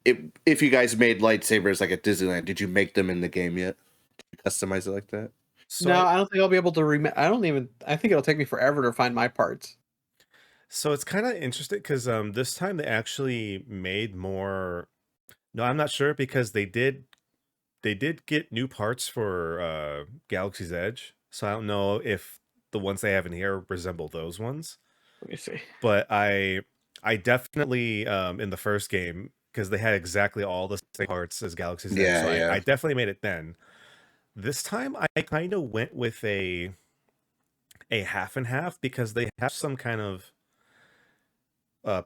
if you guys made lightsabers like at Disneyland, did you make them in the game yet? Did you customize it like that? So no, I don't think I'll be able to I think it'll take me forever to find my parts. So it's kind of interesting because this time they actually made more. No, I'm not sure, because they did get new parts for Galaxy's Edge. So I don't know if the ones they have in here resemble those ones. Let me see. But I definitely in the first game, because they had exactly all the same parts as Galaxy's Edge. So I definitely made it then. This time I kind of went with a half and half, because they have some kind of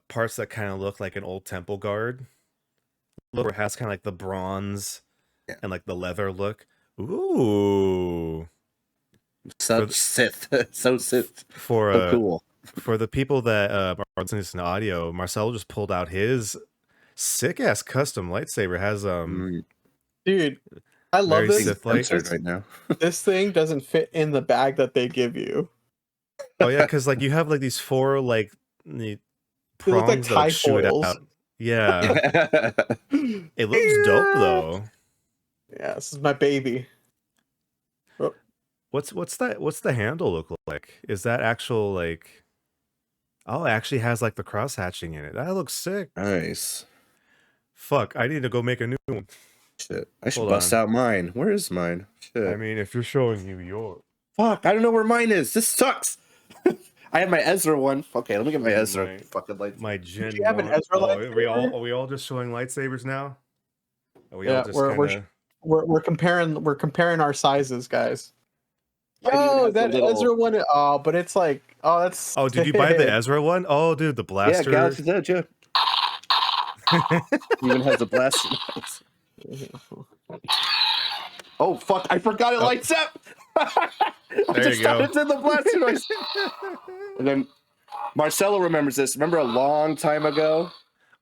parts that kind of look like an old temple guard. Where it has kind of like the bronze and like the leather look. Ooh. So Sith. So cool. For the people that are listening to audio, Marcel just pulled out his sick ass custom lightsaber. Has dude, I love this right now. This thing doesn't fit in the bag that they give you. Oh yeah, because like you have like these 4 like prongs that like shoot out. Yeah. It looks dope though. Yeah, this is my baby. Oh. What's the handle look like? Is that actual like? Oh, it actually has like the cross hatching in it. That looks sick. Nice. Fuck, I need to go make a new one. Shit, I should bust out mine. Where is mine? Shit. I mean, if you're showing you yours. Fuck, I don't know where mine is. This sucks. I have my Ezra one. Okay, let me get my Ezra fucking lightsaber. My Gen Do you have an 1. Ezra lightsaber? Are we all just showing lightsabers now? Are we all just we're comparing our sizes, guys. Yo, that Ezra one. Oh, but it's like, oh, that's. Oh, did you buy the Ezra one? Oh, dude, the blaster. Yeah, Galaxy's Edge. Yeah. Even has a blaster. Oh fuck! I forgot it lights up. I just thought it's in the blaster noise. And then Marcelo remembers this. Remember a long time ago?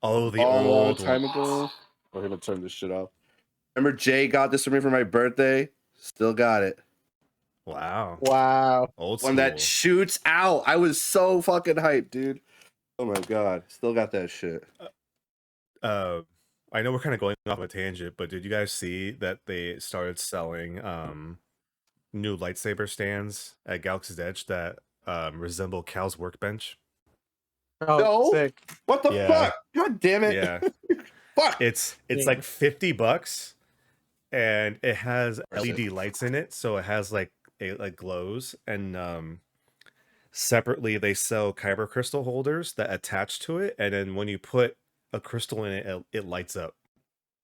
Oh, the long time ago. We're gonna turn this shit off. Remember Jay got this for me for my birthday? Still got it. Wow. Old school. One that shoots out. I was so fucking hyped, dude. Oh my god. Still got that shit. I know we're kind of going off a tangent, but did you guys see that they started selling new lightsaber stands at Galaxy's Edge that resemble Cal's workbench? Oh, no? Sick. What the fuck? God damn it. Yeah. Fuck. It's like $50 and it has LED lights in it, so it has like glows, and separately they sell kyber crystal holders that attach to it, and then when you put a crystal in it, it lights up.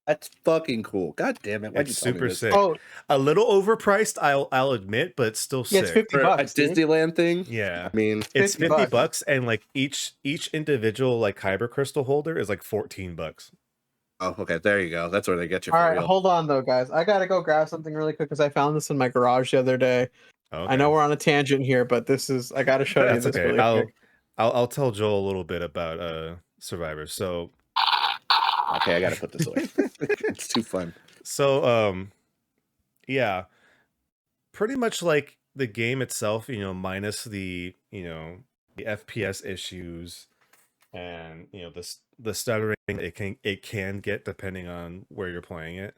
That's fucking cool. God damn it. It's super sick. Oh, a little overpriced, I'll admit, but it's still sick. It's $50 a Disneyland thing. Yeah. I mean, it's $50 and like each individual like kyber crystal holder is like $14. Oh, okay. There you go. That's where they get you. All right, hold on though, guys. I gotta go grab something really quick because I found this in my garage the other day. Okay. I know we're on a tangent here, but I gotta show you this really quick. I'll tell Joel a little bit about Survivor. So okay, I gotta put this away. It's too fun. So yeah, pretty much like the game itself, minus the the FPS issues and the stuttering it can get depending on where you're playing it.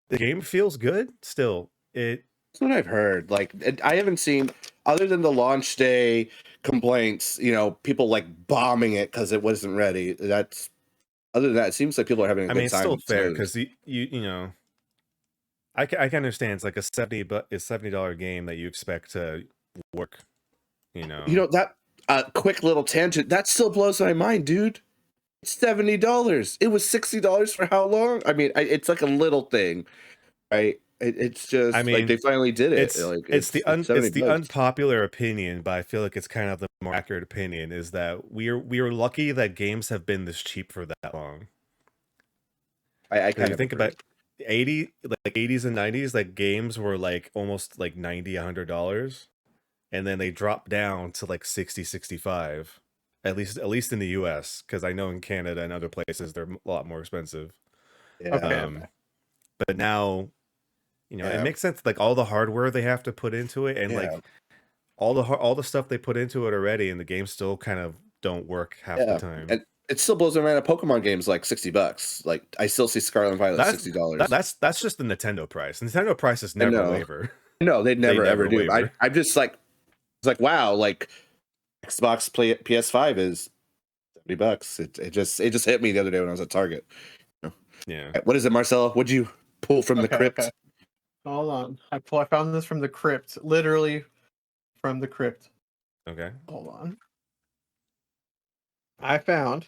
The game feels good still. That's what I've heard. Like, I haven't seen, other than the launch day complaints, people like bombing it because it wasn't ready. That's, other than that, it seems like people are having a good time. It's still fair because I can understand it's like a $70 game that you expect to work. That quick little tangent that still blows my mind, dude. It's $70. It was $60 for how long? I mean, it's like a little thing, right? It's just, like, they finally did it. It's the unpopular opinion, but I feel like it's kind of the more accurate opinion, is that we are lucky that games have been this cheap for that long. I kind of think about 80s and 90s, like games were like almost like $90, $100, and then they dropped down to like 60, 65. At least in the US, because I know in Canada and other places they're a lot more expensive. Yeah. But now, it makes sense. Like all the hardware they have to put into it, and like all the stuff they put into it already, and the games still kind of don't work half the time. And it still blows my mind. Pokemon games like $60. Like I still see Scarlet and Violet $60. That's just the Nintendo price. Nintendo prices never waver. No, they never ever do. I'm just like, it's like, wow, like Xbox PS5 is $70. It just hit me the other day when I was at Target. Yeah. What is it, Marcelo? What'd you pull from the crypt? Okay. Hold on. I found this from the crypt. Literally from the crypt. Okay. Hold on. I found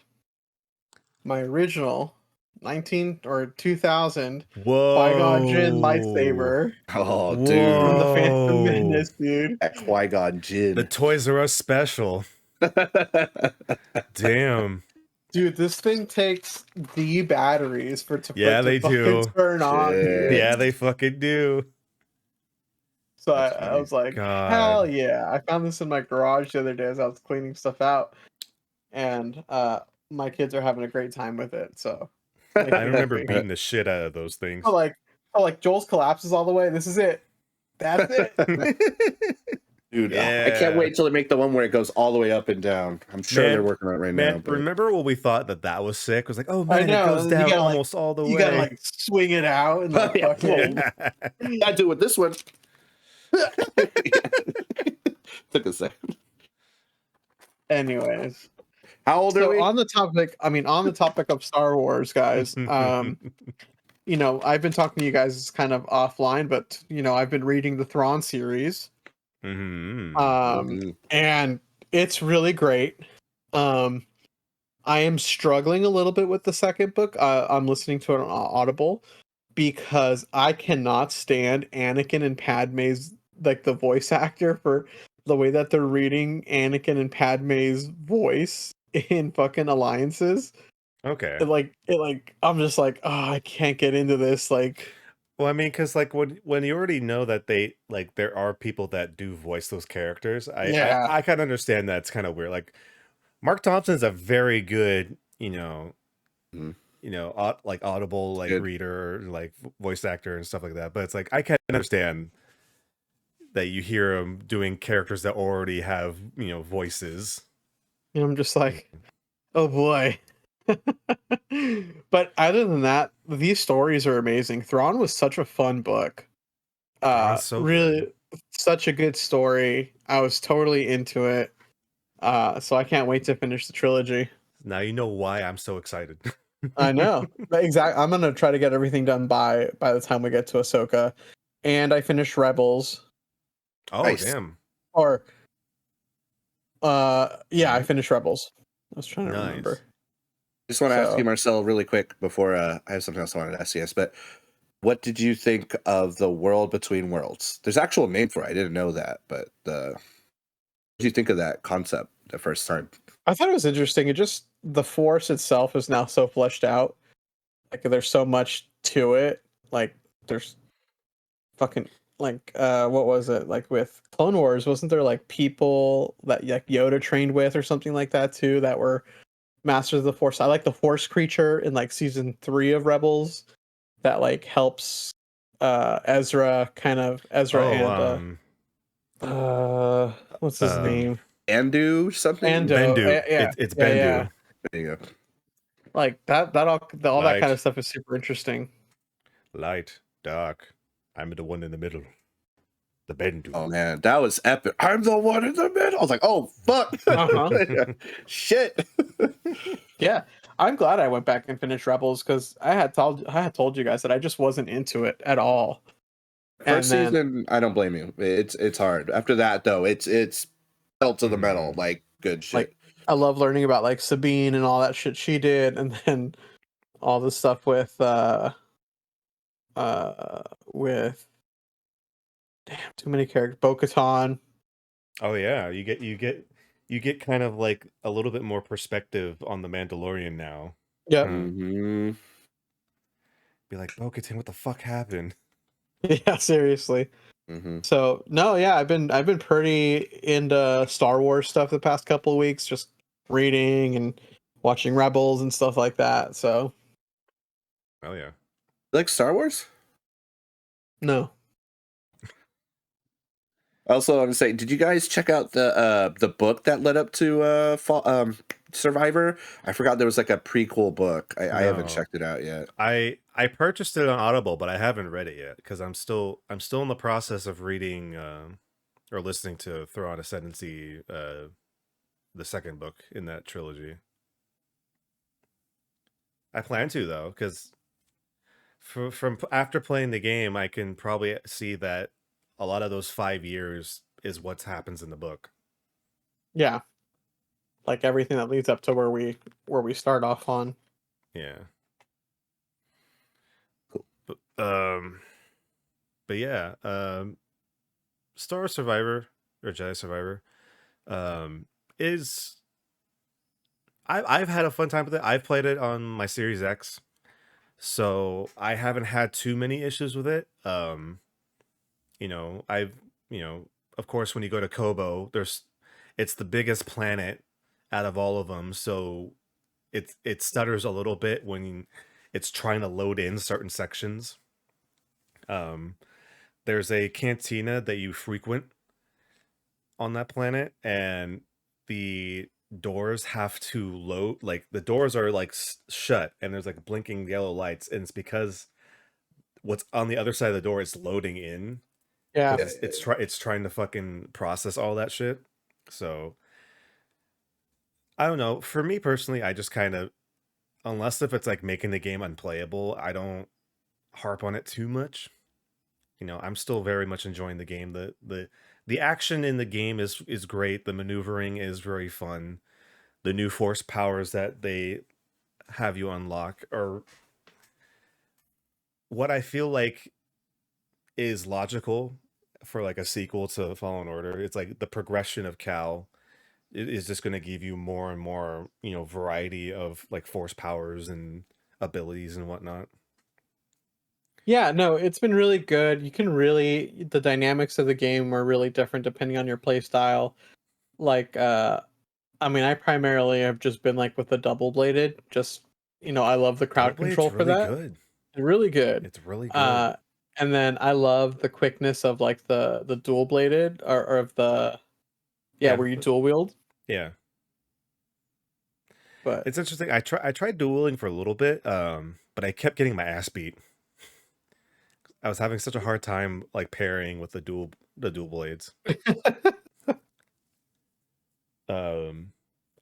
my original 2000 Qui-Gon Jinn lightsaber. Oh, dude. From the Phantom Menace, dude. That Qui-Gon Jinn. The Toys R Us special. Damn. Dude, this thing takes the batteries to they do turn on. Dude. Yeah, they fucking do. So I was like, hell yeah. I found this in my garage the other day as I was cleaning stuff out. And my kids are having a great time with it. So I remember beating the shit out of those things. Like Joel's collapses all the way. This is it. That's it. Dude, I can't wait till they make the one where it goes all the way up and down. I'm sure they're working on it right now. But... remember when we thought that was sick? It was like, oh man, it goes down almost all the way. You gotta like swing it out and like I do it with this one. Took a second. Anyways, how old are we? On the topic of Star Wars, guys. I've been talking to you guys kind of offline, but I've been reading the Thrawn series. And it's really great. I am struggling a little bit with the second book. I'm listening to it on Audible because I cannot stand Anakin and Padme's, like, the voice actor for the way that they're reading Anakin and Padme's voice in fucking Alliances. Okay. I'm just like, oh, I can't get into this. Like, well, I mean, because like when you already know that they like there are people that do voice those characters, I kind of understand that it's kind of weird. Like Mark Thompson's a very good, like Audible like Good. reader, like voice actor and stuff like that. But it's like I can understand that you hear him doing characters that already have voices. and I'm just like, oh boy. But other than that, these stories are amazing. Thrawn was such a fun book. So really good. Such a good story. I was totally into it. So I can't wait to finish the trilogy. Now you know why I'm so excited. I know. Exactly. I'm gonna try to get everything done by the time we get to Ahsoka. And I finished Rebels. Oh, nice. Damn. Or I finished Rebels. I was trying to remember. Just want to ask you, Marcel, really quick before I have something else I wanted to ask you guys. But what did you think of the World Between Worlds? There's an actual name for it. I didn't know that. But what did you think of that concept the first time? I thought it was interesting. The Force itself is now so fleshed out. Like, there's so much to it. Like, there's fucking, like, what was it? Like, with Clone Wars, wasn't there, like, people that, like, Yoda trained with or something like that too, that were Masters of the Force? I like the Force creature in, like, season 3 of Rebels that, like, helps Ezra and what's his name? Andu something? Mando. It's Bendu. Yeah. There you go. Like that all that kind of stuff is super interesting. Light, dark. I'm the one in the middle. The Bendu. Oh man, that was epic. I'm the one in the middle. I was like, oh fuck. Shit. Yeah. I'm glad I went back and finished Rebels because I had told you guys that I just wasn't into it at all. First season, I don't blame you. It's hard. After that though, it's pedal to the metal, like good shit. Like, I love learning about, like, Sabine and all that shit she did, and then all the stuff with damn, too many characters. Bo-Katan. Oh yeah, you get kind of like a little bit more perspective on the Mandalorian now. Yep. Be like, Bo-Katan, what the fuck happened? Yeah, seriously. So no, yeah, I've been pretty into Star Wars stuff the past couple of weeks, just reading and watching Rebels and stuff like that. So, oh yeah, you like Star Wars? No. I also want to say, did you guys check out the book that led up to Survivor? I forgot there was like a prequel book. I haven't checked it out yet. I purchased it on Audible, but I haven't read it yet because I'm still in the process of reading or listening to Thrawn Ascendancy, the second book in that trilogy. I plan to though, because from after playing the game, I can probably see that a lot of those 5 years is what happens in the book. Yeah. Like everything that leads up to where we start off on. Yeah. Cool. But yeah, Star Wars Survivor or Jedi Survivor is I've had a fun time with it. I've played it on my Series X, so I haven't had too many issues with it. Of course, when you go to Kobo, it's the biggest planet out of all of them, so it stutters a little bit when it's trying to load in certain sections. There's a cantina that you frequent on that planet, and the doors have to load, like the doors are like shut and there's like blinking yellow lights, and it's because what's on the other side of the door is loading in. Yeah. It's trying to fucking process all that shit. So I don't know. For me personally, I just kind of, unless if it's like making the game unplayable, I don't harp on it too much. I'm still very much enjoying the game. The the action in the game is great. The maneuvering is very fun. The new force powers that they have you unlock are what I feel like is logical for like a sequel to Fallen Order. It's like the progression of Cal is just going to give you more and more, variety of like force powers and abilities and whatnot. Yeah, no, it's been really good. You can really the dynamics of the game are really different depending on your play style. Like I mean, I primarily have just been like with the double bladed. Just I love the Double crowd Blade's control for really that. good. Really good. It's really good. Uh, and then I love the quickness of like the dual bladed or of the where you dual wield. Yeah. But It's interesting. I tried dueling for a little bit, but I kept getting my ass beat. I was having such a hard time like pairing with the dual blades.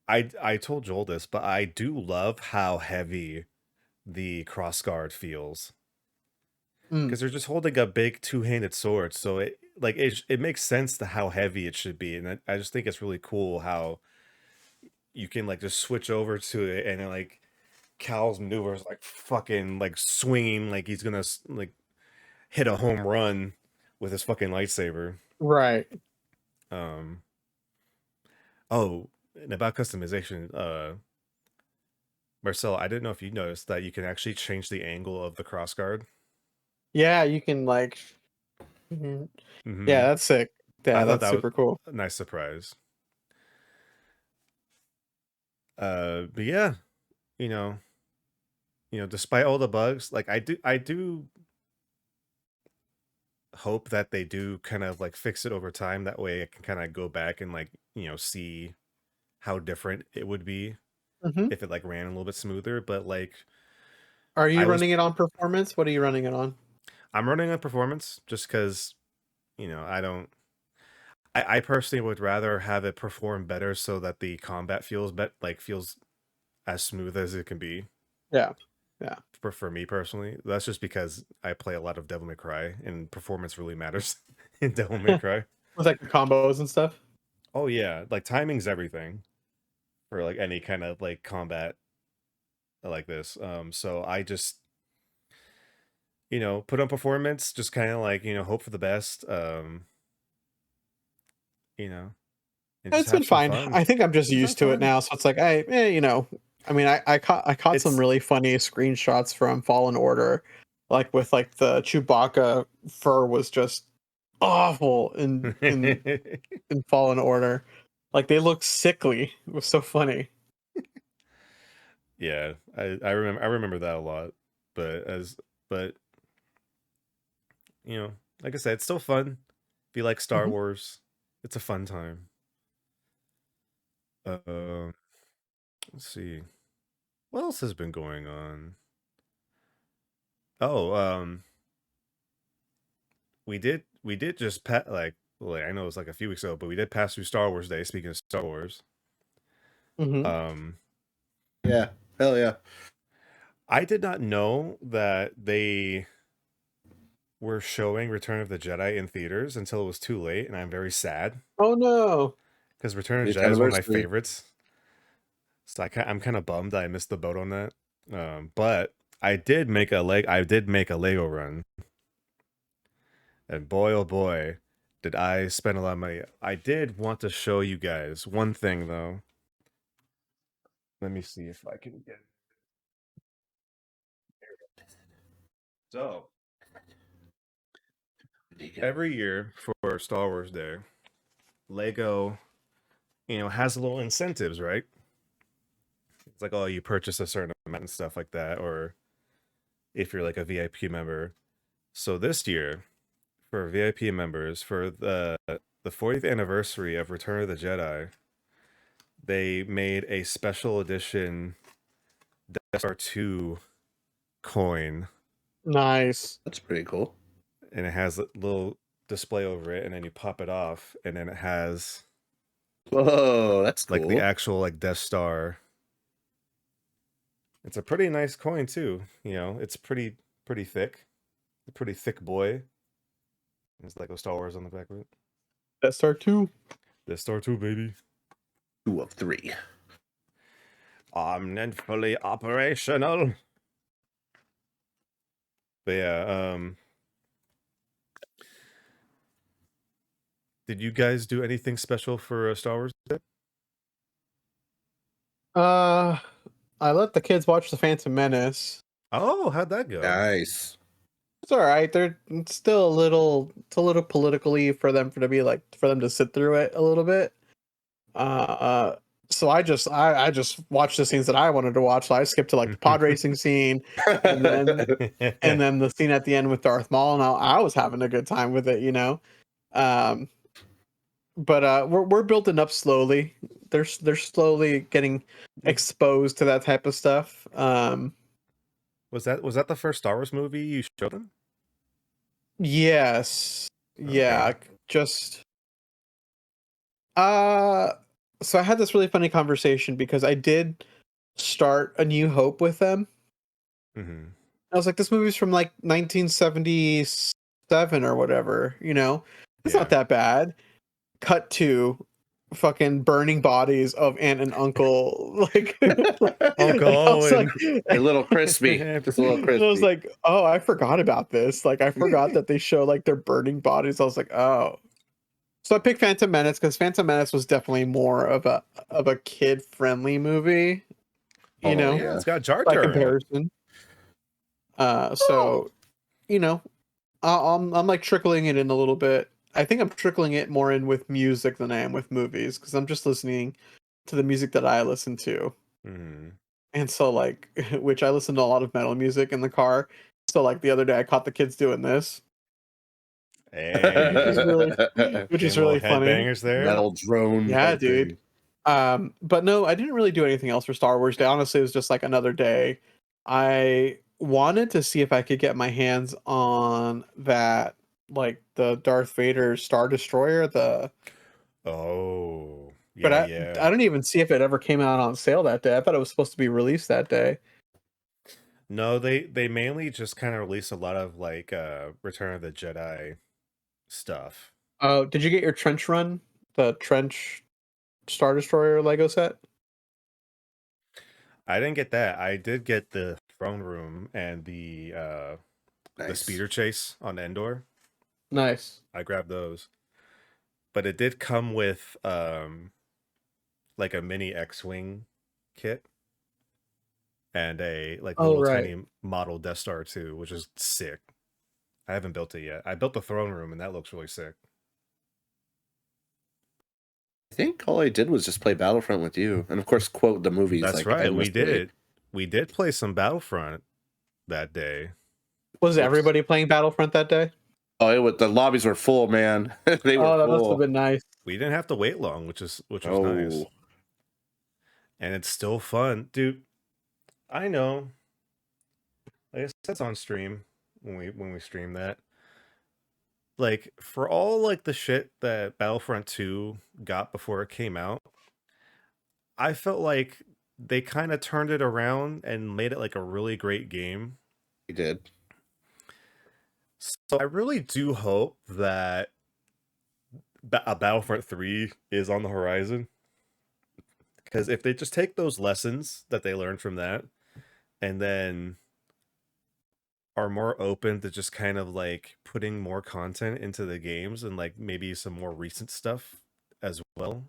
I told Joel this, but I do love how heavy the crossguard feels. Because they're just holding a big two-handed sword, so it makes sense to how heavy it should be, and I just think it's really cool how you can like just switch over to it, and then like Cal's maneuvers like fucking like swinging like he's gonna like hit a home run with his fucking lightsaber. right. Oh, and about customization, Marcel, I didn't know if you noticed that you can actually change the angle of the crossguard. Yeah, you can like. Mm-hmm. Yeah, that's sick. Yeah, I thought that's that super was cool. a nice surprise. But yeah, you know, despite all the bugs, like I do hope that they do kind of like fix it over time. That way I can kind of go back and like, see how different it would be if it like ran a little bit smoother. But like, are you running it on performance? What are you running it on? I'm running on performance just because, I personally would rather have it perform better so that the combat feels feels as smooth as it can be. Yeah. For me personally, that's just because I play a lot of Devil May Cry and performance really matters in Devil May Cry. With like the combos and stuff. Oh yeah, like timing's everything for like any kind of like combat like this. So I just put on performance, just kind of like hope for the best. And just It's been have some fine. fun. I think I'm just It's been used to it fun. now, so it's like I mean, I caught some really funny screenshots from Fallen Order, like with like the Chewbacca fur was just awful in Fallen Order. Like they look sickly. It was so funny. Yeah, I remember that a lot. But like I said, it's still fun. If you like Star Wars, it's a fun time. Let's see. What else has been going on? Oh, we did just I know it was like a few weeks ago, but we did pass through Star Wars Day. Speaking of Star Wars, yeah, hell yeah. I did not know that they were showing Return of the Jedi in theaters until it was too late, and I'm very sad. Oh no! Because Return of the Jedi is one of my favorites. So I'm kind of bummed that I missed the boat on that. But I did make a Lego run. And boy, oh boy, did I spend a lot of money. I did want to show you guys one thing, though. Let me see if I can get it. So, every year for Star Wars Day, Lego, has little incentives, right? It's like, oh, you purchase a certain amount and stuff like that, or if you're like a VIP member. So this year, for VIP members, for the 40th anniversary of Return of the Jedi, they made a special edition Death Star 2 coin. Nice. That's pretty cool. And it has a little display over it, and then you pop it off, and then it has whoa, that's cool. like the actual like Death Star. It's a pretty nice coin too. It's pretty thick. A pretty thick boy. There's Lego Star Wars on the back of it. Death Star 2. Death Star 2, baby. 2 of 3. I'm fully operational. But yeah, did you guys do anything special for Star Wars Day? I let the kids watch The Phantom Menace. Oh, how'd that go? Nice. It's all right. It's still a little politically for them for them to sit through it a little bit. So I just watched the scenes that I wanted to watch. So I skipped to like the pod racing scene, and then the scene at the end with Darth Maul, and I was having a good time with it, you know. But we're building up slowly. They're slowly getting exposed to that type of stuff. Was that the first Star Wars movie you showed them? Yes. Yeah. Okay. Just so I had this really funny conversation because I did start A New Hope with them. Mm-hmm. I was like, this movie's from like 1977 or whatever, you know? It's not that bad. Cut to fucking burning bodies of aunt and uncle, like Uncle Owen. A little crispy. Just a little crispy. I was like, oh, I forgot about this. Like, I forgot that they show like their burning bodies. I was like, oh. So I picked Phantom Menace because Phantom Menace was definitely more of a kid friendly movie. You know, yeah, it's got Jar by Jar. comparison. So, you know, I'm like trickling it in a little bit. I think I'm trickling it more in with music than I am with movies because I'm just listening to the music that I listen to. Mm-hmm. And so like, which I listen to a lot of metal music in the car. So like the other day I caught the kids doing this. Hey. which is really funny. Headbangers there. Metal drone. Yeah, dude. But no, I didn't really do anything else for Star Wars Day. Honestly, it was just like another day. I wanted to see if I could get my hands on that, like the Darth Vader Star Destroyer. Oh, But yeah. I don't even see if it ever came out on sale that day. I thought it was supposed to be released that day. No, they mainly just kind of release a lot of like Return of the Jedi stuff. Oh, did you get your Trench Run? The Trench Star Destroyer Lego set? I didn't get that. I did get the throne room and the speeder chase on Endor. Nice. I grabbed those. But it did come with like a mini X-Wing kit and a like little tiny model Death Star too, which is sick. I haven't built it yet. I built the throne room and that looks really sick. I think all I did was just play Battlefront with you, and of course, quote the movies. That's like, right. We did. We did play some Battlefront that day. Was everybody playing Battlefront that day? Oh, the lobbies were full, man. They were full. That must have been nice. We didn't have to wait long, which was nice. And it's still fun, dude. I know. Like I said, it's on stream when we stream that. Like, for all like the shit that Battlefront 2 got before it came out, I felt like they kind of turned it around and made it like a really great game. They did. So I really do hope that a Battlefront 3 is on the horizon. Because if they just take those lessons that they learned from that and then are more open to just kind of like putting more content into the games and like maybe some more recent stuff as well,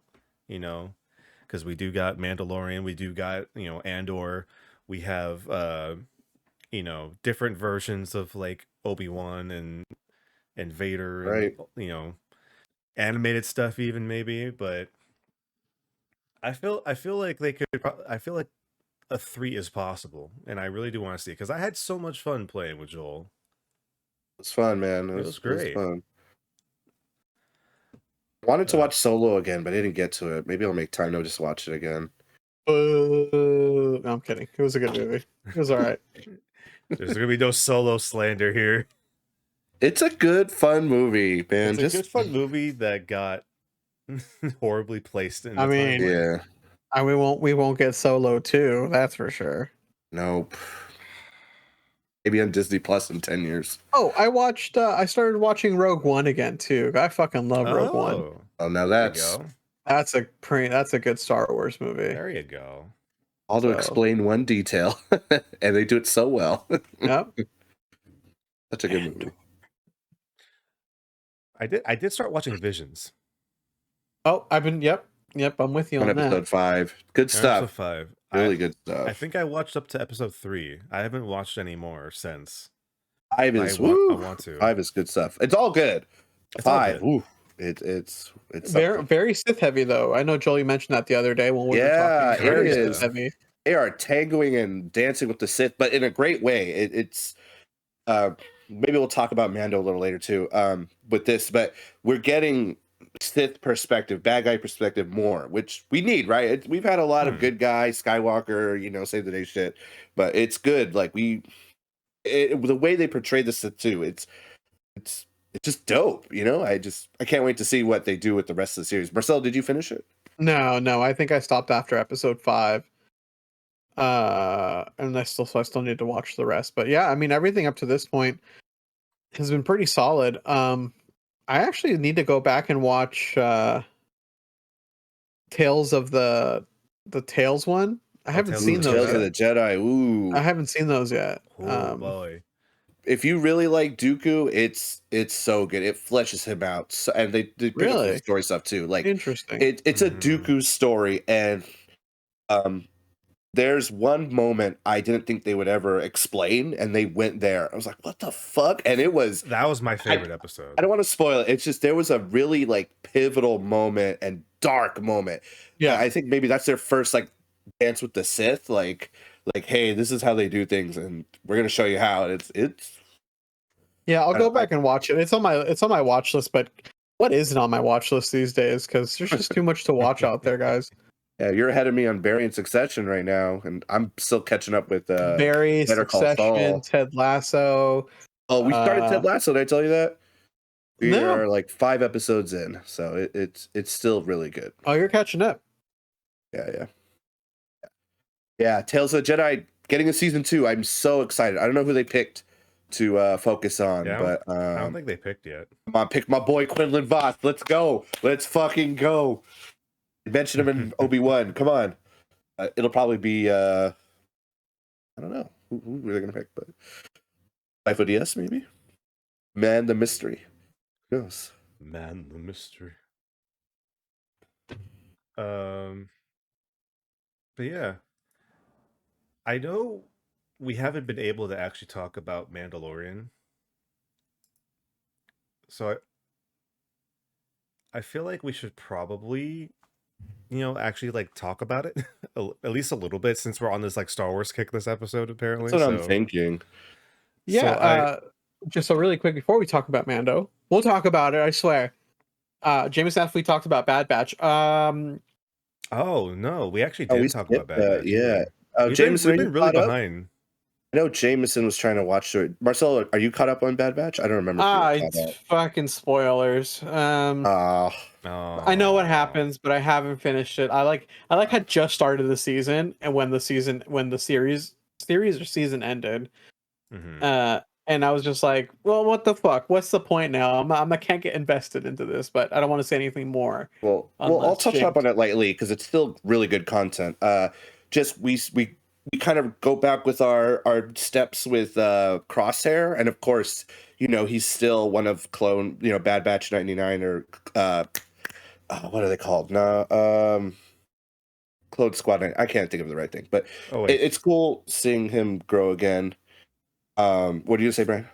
you know, because we do got Mandalorian, we do got, you know, Andor, we have you know, different versions of like Obi-Wan and Vader, right? And, you know, animated stuff even maybe, but I feel like they could. I feel like a 3 is possible, and I really do want to see it because I had so much fun playing with Joel. It's fun, man. It was great. It was fun. I wanted to watch Solo again, but I didn't get to it. Maybe I'll make time to just watch it again. No, I'm kidding. It was a good movie. It was all right. There's gonna be no Solo slander here. It's a good, fun movie, man. It's a good, fun movie that got horribly placed in the mean, timeline. Yeah. We won't get Solo 2, that's for sure. Nope. Maybe on Disney Plus in 10 years. Oh, I started watching Rogue One again too. I fucking love Rogue One. Oh, now that's that's a good Star Wars movie. There you go. All to explain one detail, and they do it so well. Yep. Such a good movie. I did start watching Visions. Oh, yep, I'm with you on episode 5. Good stuff. Episode 5. Really good stuff. I think I watched up to episode 3. I haven't watched any more since. 5 is I want to. 5 is good stuff. It's all good. 5. Ooh, it's very Sith heavy though. I know Joel, you mentioned that the other day when we were talking. Very Sith heavy. They are tangoing and dancing with the Sith, but in a great way. It's maybe we'll talk about Mando a little later too with this, but we're getting Sith perspective, bad guy perspective more, which we need, right? We've had a lot of good guy, Skywalker, save the day shit, but it's good. Like the way they portray the Sith too, it's just dope, I can't wait to see what they do with the rest of the series. Marcel, did you finish it? No, I think I stopped after episode 5. And I still need to watch the rest. But yeah, I mean everything up to this point has been pretty solid. I actually need to go back and watch Tales of the Tales one. I haven't seen those. Tales of the Jedi. Ooh. I haven't seen those yet. Oh boy. If you really like Dooku, it's so good. It fleshes him out, and they pick up the story stuff too. Like interesting. It's a Dooku story, and there's one moment I didn't think they would ever explain, and they went there. I was like, "What the fuck?" And that was my favorite episode. I don't want to spoil it. It's just there was a really pivotal moment and dark moment. Yeah, I think maybe that's their first dance with the Sith. Like, hey, this is how they do things, and we're gonna show you how. It's yeah, I'll go back and watch it. It's on my watch list, but what isn't on my watch list these days? Because there's just too much to watch out there, guys. Yeah, you're ahead of me on Barry and Succession right now, and I'm still catching up with Barry, Succession, Ted Lasso. Oh, we started Ted Lasso. Did I tell you that? We are 5 episodes in, so it's still really good. Oh, you're catching up. Yeah. Tales of the Jedi getting a season 2. I'm so excited. I don't know who they picked to focus on, but I don't think they picked yet. Come on, pick my boy Quinlan Vos. Let's go. Let's fucking go. Mention him in Obi-Wan. Come on. It'll probably be I don't know who they're gonna pick, but Life of DS maybe. Man the Mystery. Who knows? Man the Mystery. But yeah, I know we haven't been able to actually talk about Mandalorian, so I feel like we should probably actually talk about it at least a little bit, since we're on this Star Wars kick this episode apparently. That's what I'm thinking. Yeah, just really quick before we talk about Mando, we'll talk about it, I swear. James F, we talked about Bad Batch. Oh no, we actually did talk about Bad Batch. Yeah. Jameson, we've been really behind. I know Jameson was trying to watch it. Marcel, are you caught up on Bad Batch? I don't remember. It's fucking spoilers. I know what happens, but I haven't finished it. I had just started the season, and when the series or season ended, and I was just like, well, what the fuck? What's the point now? I can't get invested into this, but I don't want to say anything more. Well, I'll touch up on it lightly because it's still really good content. Just we kind of go back with our steps with Crosshair, and of course, he's still one of clone, Bad Batch 99 or what are they called? No, Clone Squad 9. I can't think of the right thing, but it's cool seeing him grow again. What do you say, Brian?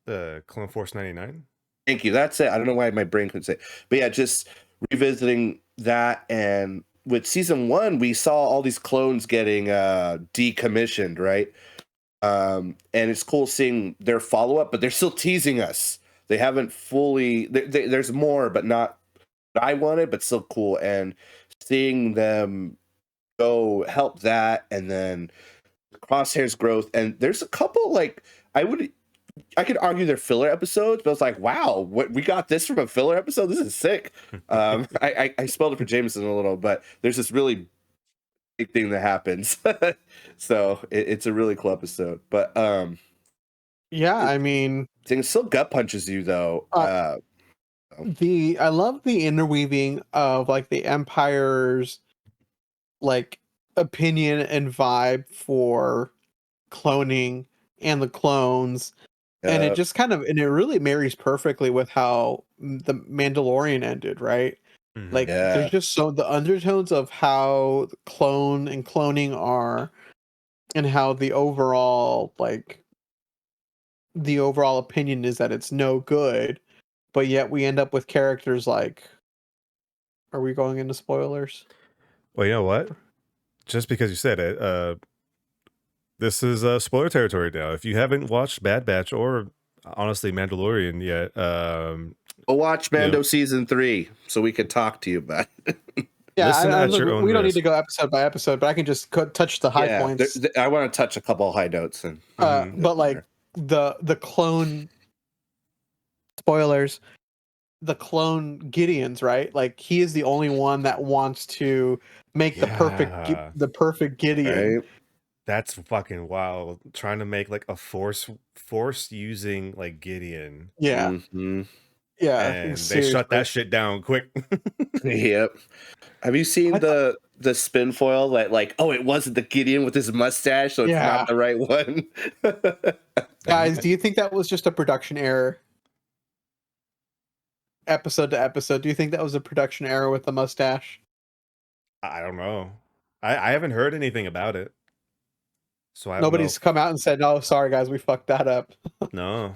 The Clone Force 99. Thank you. That's it. I don't know why my brain couldn't say it. But yeah, just revisiting that, and with season 1, we saw all these clones getting decommissioned, right? And it's cool seeing their follow-up, but they're still teasing us. They haven't fully... there's more, but not what I wanted, but still cool. And seeing them go help that, and then Crosshair's growth. And there's a couple, I could argue they're filler episodes, but I was like, wow, what we got this from a filler episode? This is sick. I spelled it for Jameson a little, but there's this really big thing that happens. So it's a really cool episode. But yeah, I mean, it still gut punches you though. I love the interweaving of like the Empire's like opinion and vibe for cloning and the clones, and it just kind of, and it really marries perfectly with how the Mandalorian ended, right? Like there's just so the undertones of how clone and cloning are, and how the overall opinion is that it's no good, but yet we end up with characters like, are we going into spoilers? Well, you know what? Just because you said it, this is spoiler territory now. If you haven't watched Bad Batch or honestly Mandalorian yet, we'll watch Mando season 3 so we can talk to you about it. Yeah, we don't need to go episode by episode, but I can just touch the high points. I want to touch a couple of high notes, and but like the clone spoilers, the clone Gideon's, right? Like he is the only one that wants to make the perfect Gideon. Right? That's fucking wild. Trying to make like a force using like Gideon. Yeah. Mm-hmm. Yeah. And they shut that shit down quick. Yep. Have you seen the spin foil that like, oh, it wasn't the Gideon with his mustache, so it's not the right one? Guys, do you think that was just a production error? Episode to episode, do you think that was a production error with the mustache? I don't know. I haven't heard anything about it. So nobody's come out and said, "Oh, sorry guys, we fucked that up." No.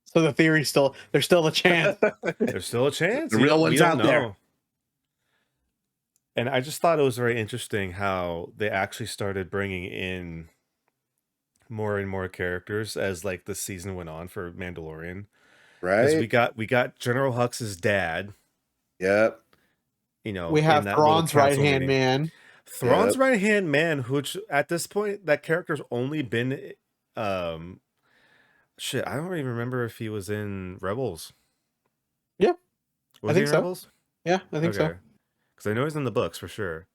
So the theory's there's still a chance. There's still a chance. The real one's out there. And I just thought it was very interesting how they actually started bringing in more and more characters as like the season went on for Mandalorian. Right. Because we got General Hux's dad. Yep. You know, we have Thrawn's right-hand man. Thrawn's right-hand man, which at this point that character's only been shit, I don't even remember if he was in Rebels. Yeah. Was he in Rebels? Yeah, I think so. Because I know he's in the books for sure.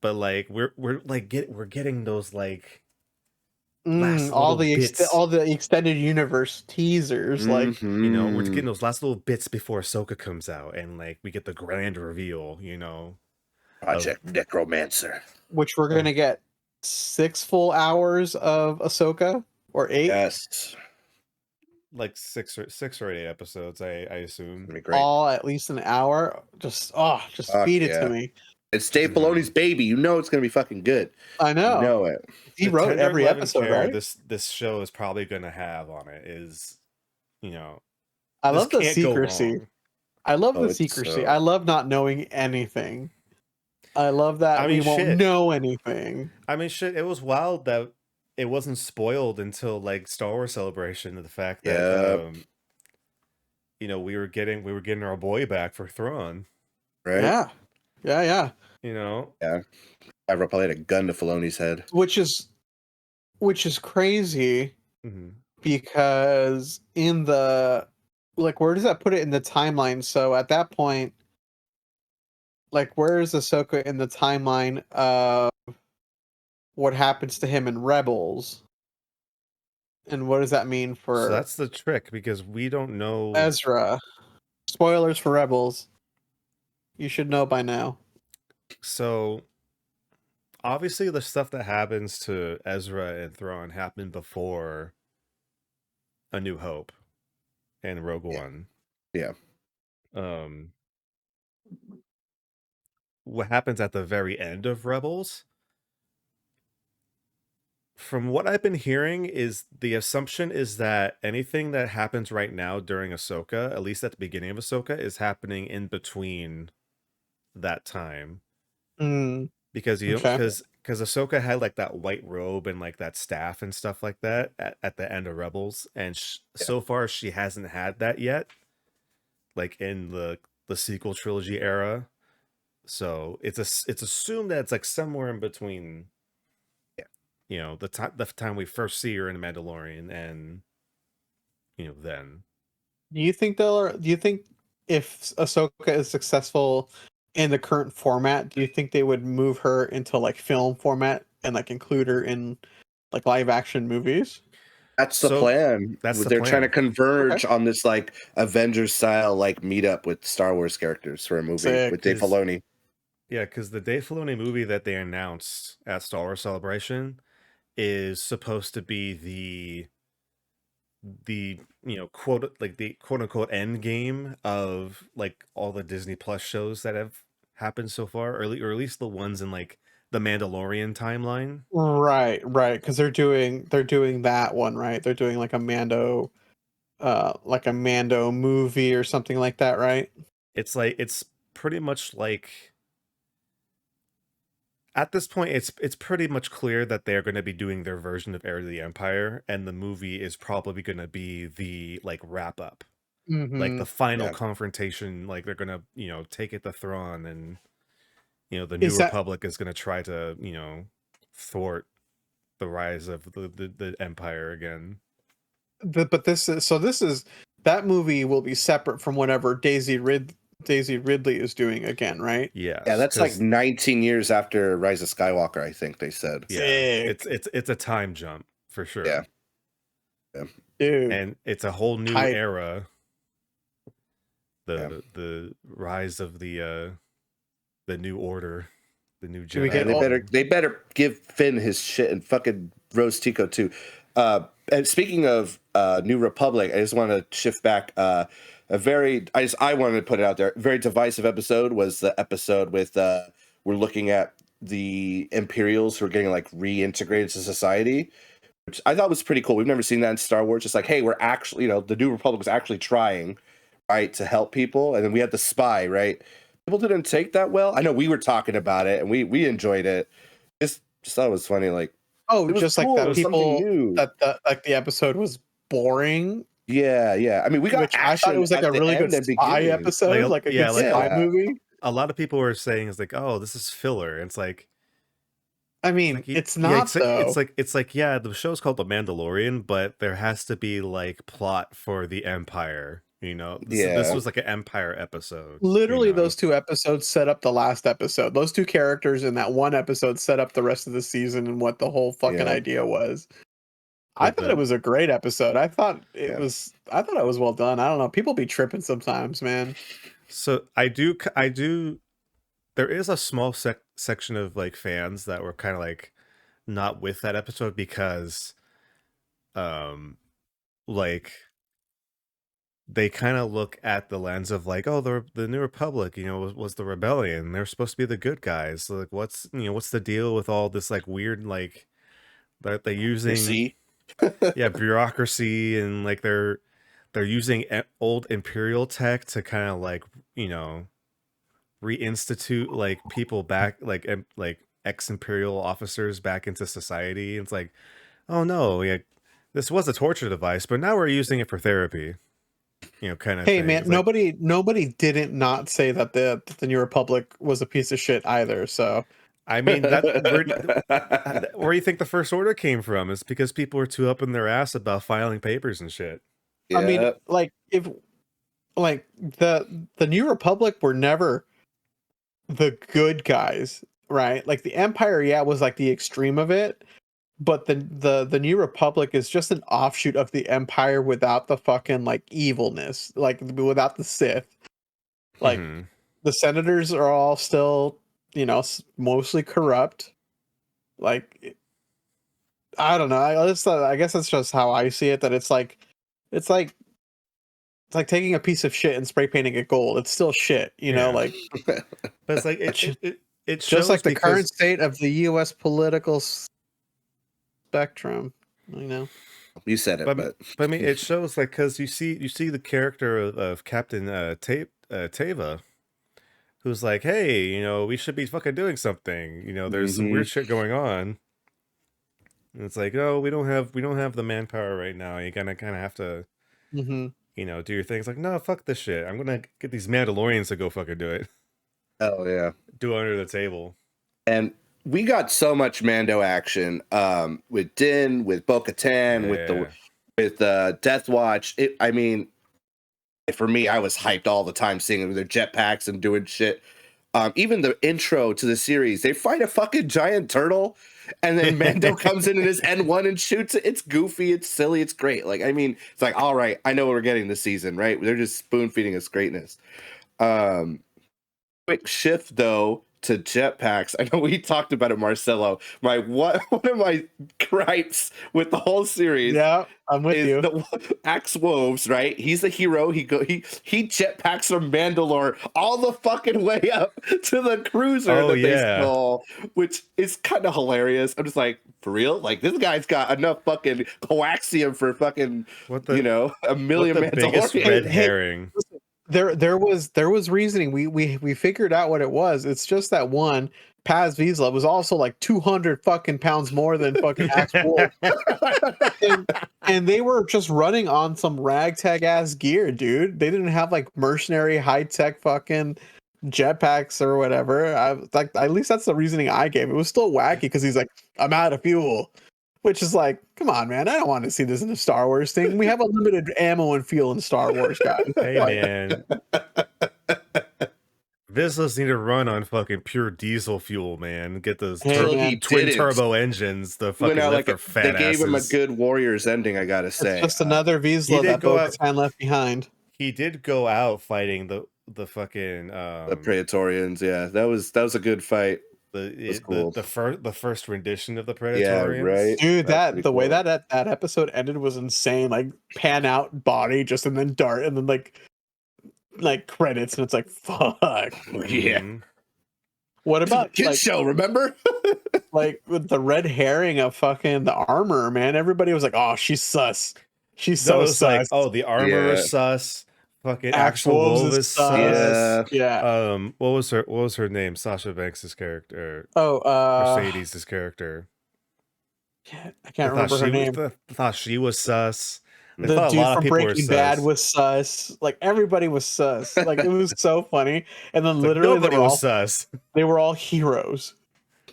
But like we're getting those like all the extended universe teasers, like you know, we're getting those last little bits before Ahsoka comes out, and like we get the grand reveal, you know, Project Necromancer, which we're gonna get 6 full hours of Ahsoka, or 8. Yes, like 6 or 8 episodes, I assume. All at least an hour. Just feed it to me. It's Dave Filoni's baby. You know it's gonna be fucking good. I know. You know it. He wrote every episode, right? This show is probably gonna have on it is, you know, I love the secrecy. I love the secrecy. I love not knowing anything. I love that we won't know anything. I mean, shit, it was wild that it wasn't spoiled until like Star Wars Celebration, of the fact that you know, we were getting our boy back for Thrawn. Right? Yeah. You know? Yeah. I probably had a gun to Filoni's head. Which is crazy, because in the where does that put it in the timeline? So at that point, like, where is Ahsoka in the timeline of what happens to him in Rebels? And what does that mean for... So that's the trick, because we don't know... Ezra. Spoilers for Rebels. You should know by now. So, obviously the stuff that happens to Ezra and Thrawn happened before A New Hope and Rogue One. Yeah. What happens at the very end of Rebels, from what I've been hearing, is the assumption is that anything that happens right now during Ahsoka, at least at the beginning of Ahsoka, is happening in between that time. Because because Ahsoka had like that white robe and like that staff and stuff like that at the end of Rebels, and so far she hasn't had that yet, like in the sequel trilogy era. So it's assumed that it's like somewhere in between, you know, the time we first see her in The Mandalorian and, you know, then. Do you think if Ahsoka is successful in the current format, do you think they would move her into like film format and like include her in like live action movies? That's the plan. That's the They're trying to plan. converge on this like Avengers style like meetup with Star Wars characters for a movie Sick. with Dave Filoni. Yeah, because the Dave Filoni movie that they announced at Star Wars Celebration is supposed to be the quote unquote end game of like all the Disney Plus shows that have happened so far, or at least the ones in like the Mandalorian timeline. Right, because they're doing that one, right? They're doing like a Mando movie or something like that, right? It's pretty much like at this point it's pretty much clear that they're going to be doing their version of Heir to the Empire, and the movie is probably going to be the like wrap up, like the final confrontation. Like they're gonna take it to Thrawn, and the New Republic is gonna try to thwart the rise of the Empire again. But this is that movie will be separate from whatever Daisy Ridley is doing again, right? Yeah, that's like 19 years after Rise of Skywalker, I think they said. Yeah, it's a time jump for sure. Yeah. Dude, and it's a whole new era. The rise of the new order, the new Jedi. They better give Finn his shit and fucking Rose Tico too. And speaking of New Republic, I just want to shift back. I wanted to put it out there. Very divisive episode was the episode with we're looking at the Imperials who are getting like reintegrated to society, which I thought was pretty cool. We've never seen that in Star Wars. Just like, hey, we're actually, the New Republic is actually trying, right, to help people. And then we had the spy, right? People didn't take that well. I know we were talking about it and we enjoyed it. Just thought it was funny. Like, just cool. Like that people that the episode was boring. Yeah. I mean, we got action. I thought it was like a really good spy episode, like a good spy movie. A lot of people were saying it's like, oh, this is filler. And it's like, I mean, it's not though. It's like yeah, the show's called The Mandalorian, but there has to be like plot for the Empire. This was like an Empire episode. Literally, those two episodes set up the last episode. Those two characters in that one episode set up the rest of the season and what the whole fucking idea was. I thought it was a great episode. I thought it was well done. I don't know. People be tripping sometimes, man. So I do. There is a small section of like fans that were kind of like not with that episode because, like they kind of look at the lens of like, oh, the New Republic, was the rebellion. They're supposed to be the good guys. So like, what's the deal with all this like weird like that they're using? Bureaucracy, and like they're using old Imperial tech to kind of like reinstitute like people back, like ex-Imperial officers back into society. It's like, oh no, yeah, this was a torture device, but now we're using it for therapy. Kind of. Hey thing. man, nobody didn't not say that the New Republic was a piece of shit either. So I mean, where do you think the First Order came from? It's because people were too up in their ass about filing papers and shit. Yeah. I mean, like if like the New Republic were never the good guys, right? Like the Empire, was like the extreme of it, but the New Republic is just an offshoot of the Empire without the fucking like evilness, like without the Sith. Like the senators are all still, mostly corrupt. Like, I don't know. I guess that's just how I see it. That it's like taking a piece of shit and spray painting it gold. It's still shit, like. But it's like it's just like the current state of the U.S. political spectrum. You said it, but I mean, it shows like because you see the character of Captain Teva, who's like, hey, we should be fucking doing something. There's some weird shit going on. And it's like, oh, we don't have the manpower right now. You kind of have to, do your things. Like, no, fuck this shit. I'm gonna get these Mandalorians to go fucking do it. Oh yeah, do it under the table. And we got so much Mando action with Din, with Bo-Katan, with Death Watch. I mean, for me, I was hyped all the time seeing them with their jetpacks and doing shit. even the intro to the series, they fight a fucking giant turtle, and then Mando comes in his N1 and shoots it. It's goofy, it's silly, it's great. Like, I mean, it's like, all right, I know what we're getting this season, right? They're just spoon feeding us greatness. Quick shift though to jetpacks. I know we talked about it, Marcelo. One of my gripes with the whole series. Yeah, I'm with you. Axe Woves, right? He's the hero. He jetpacks from Mandalore all the fucking way up to the cruiser they stole, which is kind of hilarious. I'm just like, for real? Like, this guy's got enough fucking coaxium for fucking a million Mandalorians. Biggest red herring. There was reasoning. We figured out what it was. It's just that one, Paz Vizsla, was also like 200 fucking pounds more than fucking Axe Wolf. and they were just running on some ragtag ass gear, dude. They didn't have like mercenary high tech fucking jetpacks or whatever. At least that's the reasoning I gave. It was still wacky because he's like, I'm out of fuel. Which is like, come on, man. I don't want to see this in a Star Wars thing. We have a limited ammo and fuel in Star Wars, guys. Hey, man. Vizslas need to run on fucking pure diesel fuel, man. Get those twin turbo engines. The fucking they gave him a good Warriors ending, I gotta say. It's just another Vizsla that Bo-Katan left behind. He did go out fighting the fucking the Praetorians. Yeah, that was a good fight. The first rendition of the Praetorians. Yeah, right. Dude, the way that episode ended was insane. Like, pan out body just and then dart and then like credits, and it's like, fuck. Yeah. What about kids show? Remember? Like with the red herring of fucking the armor, man. Everybody was like, "Oh, she's sus. She's so sus." Like, oh, the armor is sus. Fucking actual Wolf is sus. Yeah. What was her name? Sasha Banks' character. Mercedes' character. Yeah, I can't remember her name. I thought she was sus. The dude from Breaking Bad was sus. Like, everybody was sus. Like, it was so funny. And then literally nobody was sus. They were all heroes.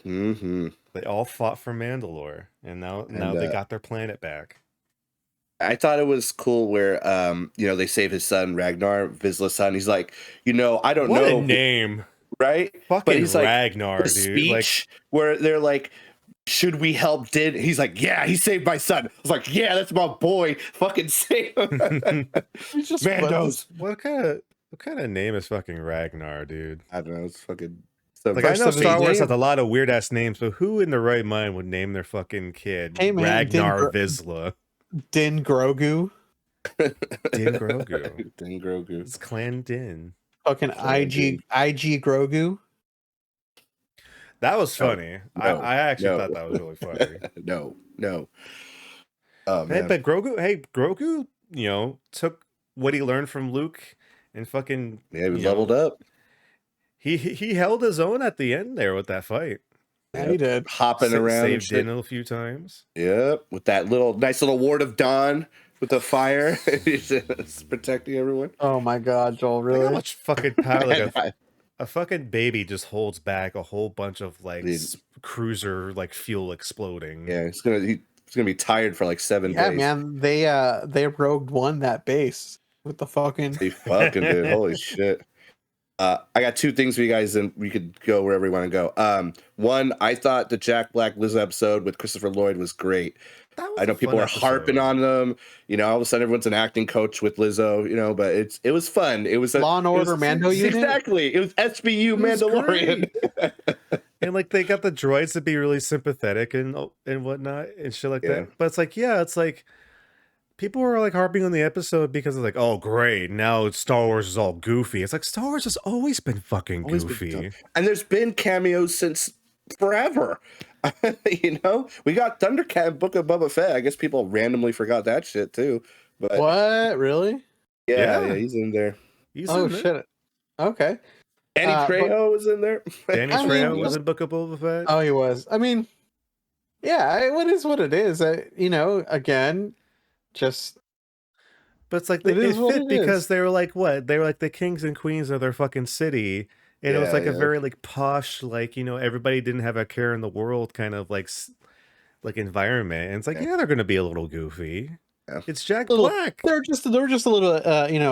Mm-hmm. They all fought for Mandalore, and now they got their planet back. I thought it was cool where they save his son Ragnar, Vizsla's son. He's like, I don't know. What a name. Right? Fucking but he's Ragnar, like, dude. Speech where they're like, should we help He's like, yeah, he saved my son. I was like, yeah, that's my boy. Fucking save him. He's just Mandos. What kind of name is fucking Ragnar, dude? I don't know. It's fucking like, I know Star Wars has a lot of weird ass names, but who in the right mind would name their fucking kid Ragnar Vizsla? Din Grogu. Din Grogu. Din Grogu. It's Clan Din. Fucking IG Grogu. That was funny. I actually thought that was really funny. No. Oh, man. But Grogu, took what he learned from Luke and fucking he leveled up. He held his own at the end there with that fight. Yeah, he did. Hopping around. Saved Din a few nice with that nice little ward of dawn with the fire. He's just protecting everyone. Oh my god, Joel, really? How much fucking power a fucking baby just holds back a whole bunch of cruiser fuel exploding. Yeah, he's gonna be tired for 7 days. Yeah, man, they Rogue One that base with the fucking. They fucking did. Holy shit. I got two things for you guys, and we could go wherever we want to go. One, I thought the Jack Black Lizzo episode with Christopher Lloyd was great. I know people are harping on them. All of a sudden everyone's an acting coach with Lizzo. But it was fun. It was Law and Order Mando unit. Exactly. It was SBU Mandalorian. And they got the droids to be really sympathetic and whatnot and shit like that. But it's like people were harping on the episode because it's oh great, now Star Wars is all goofy. It's like Star Wars has always been fucking goofy. And there's been cameos since forever. We got Thundercat and Book of Boba Fett. I guess people randomly forgot that shit too. But what? Really? Yeah, he's in there. Shit. Okay. Danny Trejo was in there. Danny Trejo was in Book of Boba Fett. Oh, he was. I mean, yeah, what is what it is. Again, just. But it's it fit because they were what? They were the kings and queens of their fucking city. And it was a very posh, everybody didn't have a care in the world kind of environment. And it's they're going to be a little goofy. Yeah. It's Jack Black. They're just a little,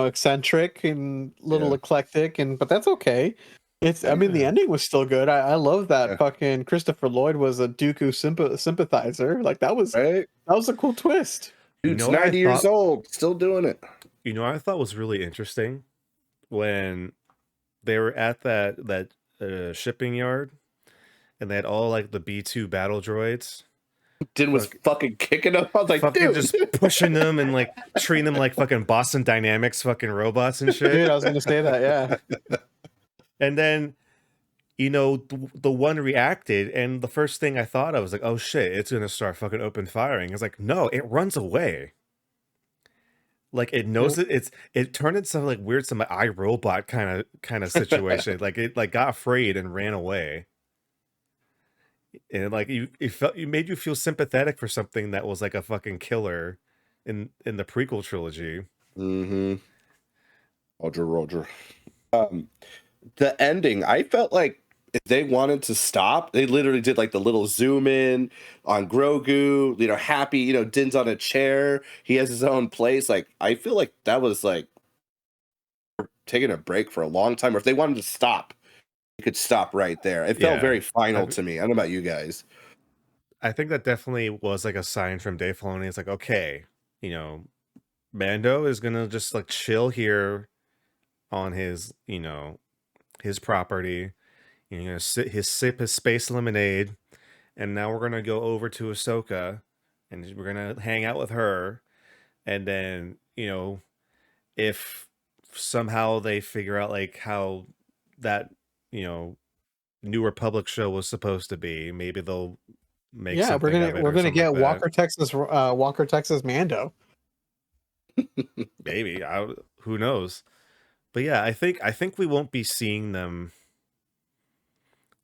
eccentric and little eclectic, but that's okay. I mean, the ending was still good. I love that fucking Christopher Lloyd was a Dooku sympathizer. Like that was a cool twist. Dude's 90 years old, still doing it. You know what I thought was really interesting? When they were at that shipping yard and they had all like the B2 battle droids. Din was fucking kicking them. I was like, dude, just pushing them and like treating them like fucking Boston Dynamics fucking robots and shit. Dude, I was gonna say that, yeah. And then, you know, the one reacted, and the first thing I thought I was like, oh shit, it's gonna start fucking open firing. It's like, no, it runs away. Like it knows it turned into some like weird some iRobot kind of situation. Like it like got afraid and ran away. And like it made you feel sympathetic for something that was like a fucking killer in the prequel trilogy. Mm-hmm. Roger. The ending, I felt like if they wanted to stop, they literally did like the little zoom in on Grogu, you know, happy, you know, Din's on a chair, he has his own place. Like I feel like that was like taking a break for a long time. Or if they wanted to stop, you could stop right there. It felt very final to me. I don't know about you guys. I think that definitely was like a sign from Dave Filoni. It's like, okay, you know, Mando is gonna just like chill here on his, you know, his property. You're gonna sip his space lemonade, and now we're gonna go over to Ahsoka, and we're gonna hang out with her, and then, you know, if somehow they figure out like how that, you know, New Republic show was supposed to be, maybe they'll make something of it. We're gonna get like Walker Texas Mando. Maybe who knows? But yeah, I think we won't be seeing them